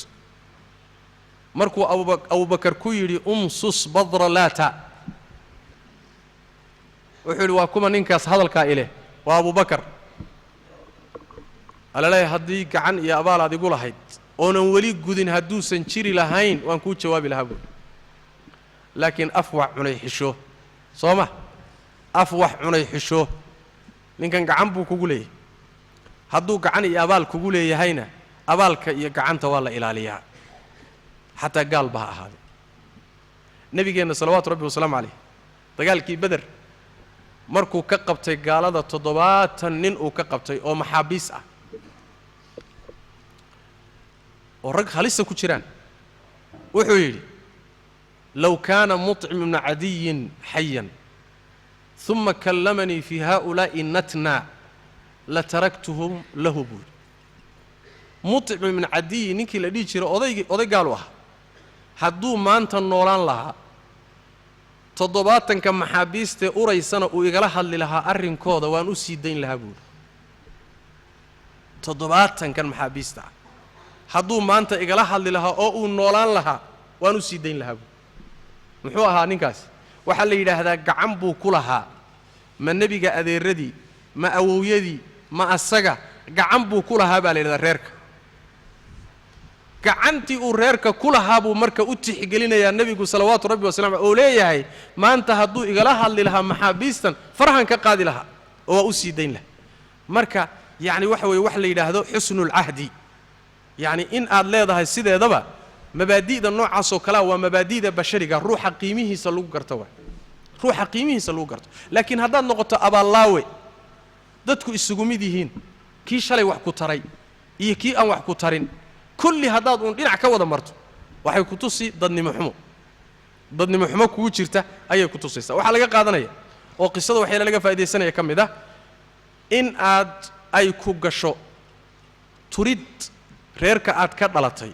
markuu abubakar ku yidhi umsus badra laata wuxuu yidhi waa kuma ninkaas hadalkaa ileh waa abubakar alaleeyahay haddii gacan iyo abaal aad igu lahayd oonan weli gudin hadduusan jiri lahayn waan kuu jawaabi lahaa buuri laakiin af wax cunay xisho soo ma af wax cunay xisho ninkan gacan buu kugu leeyahay hadduu gacan iyo abaal kugu leeyahayna abaalka iyo gacanta waa la ilaaliyaa xataa gaal baa ahaaday nabigeenna salawaatu rabbi wasalaamu calayh dagaalkii beder markuu ka qabtay gaalada 70 nin uu ka qabtay oo maxaabiis ah oo rag halisa ku jiraan wuxuu yidhi low kaana muطcim ibn cadiyin xayan ثم كلمني في هؤلاء نتنا لتركتهم له بود مطعم من عدي نينكي لا دي جيره oday gaal ah haduu maanta noolaan lahaa 70 maxaabiiste uraysana uu igala hadli lahaa arrinkooda waan u sii dayn lahaa buur 70 maxaabiista haduu maanta igala hadli lahaa oo uu noolaan lahaa waan u sii dayn lahaa muxuu ahaa ninkaas waxa la yiraahdaa gacan buu ku lahaa ma nabiga adeeradii ma awowyadii ma asaga gacan buu ku lahaa baa la yiraahdaa reerka gacantii uu reerka ku lahaa buu marka u tixgelinayaa nabigu salawaatu rabbi wasalaam oo leeyahay maanta hadduu igala hadli lahaa maxaabiistan farhan ka qaadi lahaa oo u sii dayn lahaa marka yani waxa weeye wax la yiraahdo xusnul ahdi yani in aad leedahay sideedaba mabaadi'da noocaas oo kala waa mabaadi'da bashariga ruuxa qiimihiisa lagu garto waa ruuxa qiimihiisa lagu garto laakiin haddaad noqoto abaalaawe dadku isugu mid yihiin kii shalay wax ku taray iyo kii aan wax ku tarin kulli haddaad uun dhinac ka wada marto waxay ku tusi dadnimo xumo kugu jirta ayay ku tusaysaa waxaa laga qaadanaya oo qisada waxyaala laga faa'iidaysanaya ka mid ah in aad ay ku gasho turid reerka aad ka dhalatay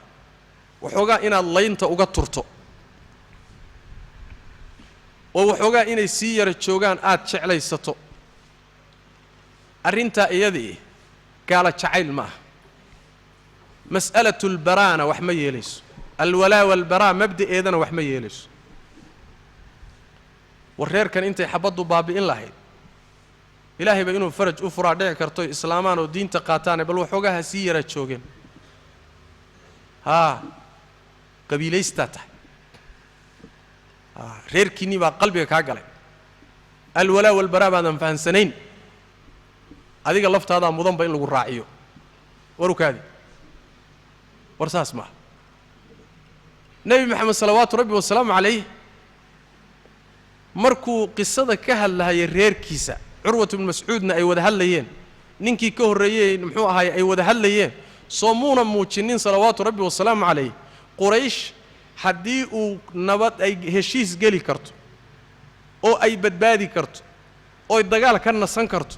waxoogaa inaad laynta uga turto oo waxoogaa inay sii yara joogaan aad jeclaysato arrintaa iyadii gaala jacayl ma aha mas'alatu albaraana wax ma yeelayso alwalaa walbaraa mabda'eedana wax ma yeelayso war reerkan intay xabaddu baabi'in lahayd ilaahay ba inuu faraj u furaa dhici karto islaamaan oo diinta qaataan bal waxoogaa ha sii yara joogeen haa qabiilaystaa tahay reerkiinii baa qalbiga kaa galay alwalaa walbaraa baadan fahansanayn adiga laftaadaa mudanba in lagu raaciyo warukaadi war saas maaha nebi maxamed salawaatu rabbi wasalaamu calayh markuu qisada ka hadlahayay reerkiisa curwat ibnu mascuudna ay wada hadlayeen ninkii ka horreeyey muxuu ahaay ay wada hadlayeen soo muuna muujinin salawaatu rabbi wasalaamu calayh quraysh haddii uu nabad ay heshiis geli karto oo ay badbaadi karto oo dagaal ka nasan karto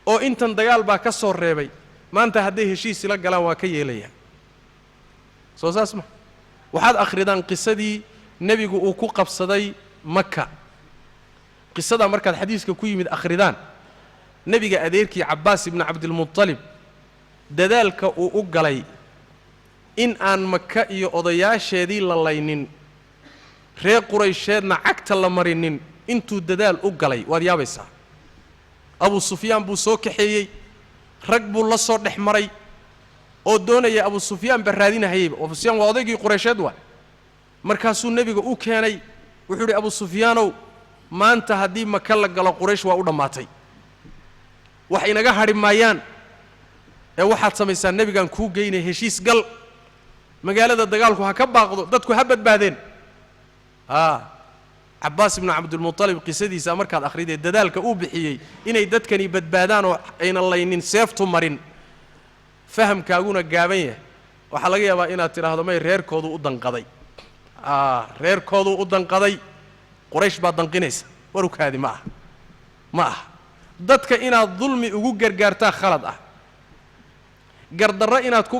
oo intan dagaal baa ka soo reebay maanta hadday heshiis ila galaan waa ka yeelaya soo saas ma waxaad akhridaan qisadii nebigu uu ku qabsaday maka qisada markaad xadiiska ku yimid akhridaan nebiga adeerkii cabbaas ibn cabdilmuttalib dadaalka uu u galay in aan maka iyo odayaasheedii la laynin reer quraysheedna cagta la marinin intuu dadaal u galay waad yaabaysaa abu sufyaan buu soo kaxeeyey rag buu la soo dhex maray oo doonaya abu sufyaan ba raadinahayba abu sufyaan waa odaygii quraysheed waa markaasuu nebiga u keenay wuxuu yidhi abu sufyaanow maanta haddii maka la galo quraysh waa u dhammaatay wax inaga hadhi maayaan ee waxaad samaysaa nebigaan kuu geynay heshiis gal magaalada dagaalku ha ka baaqdo dadku ha badbaadeen cabbaas ibnu cabdilmuttalib qisadiisa markaad akhridee dadaalka uu bixiyey inay dadkani badbaadaan oo aynan laynin seeftu marin fahamkaaguna gaaban yahay waxaa laga yaabaa inaad tidhaahdo may reerkoodu u danqaday reerkoodu u danqaday quraysh baa danqinaysa warukaadi ma aha dadka inaad dulmi ugu gargaartaa khalad ah gardarro inaad ku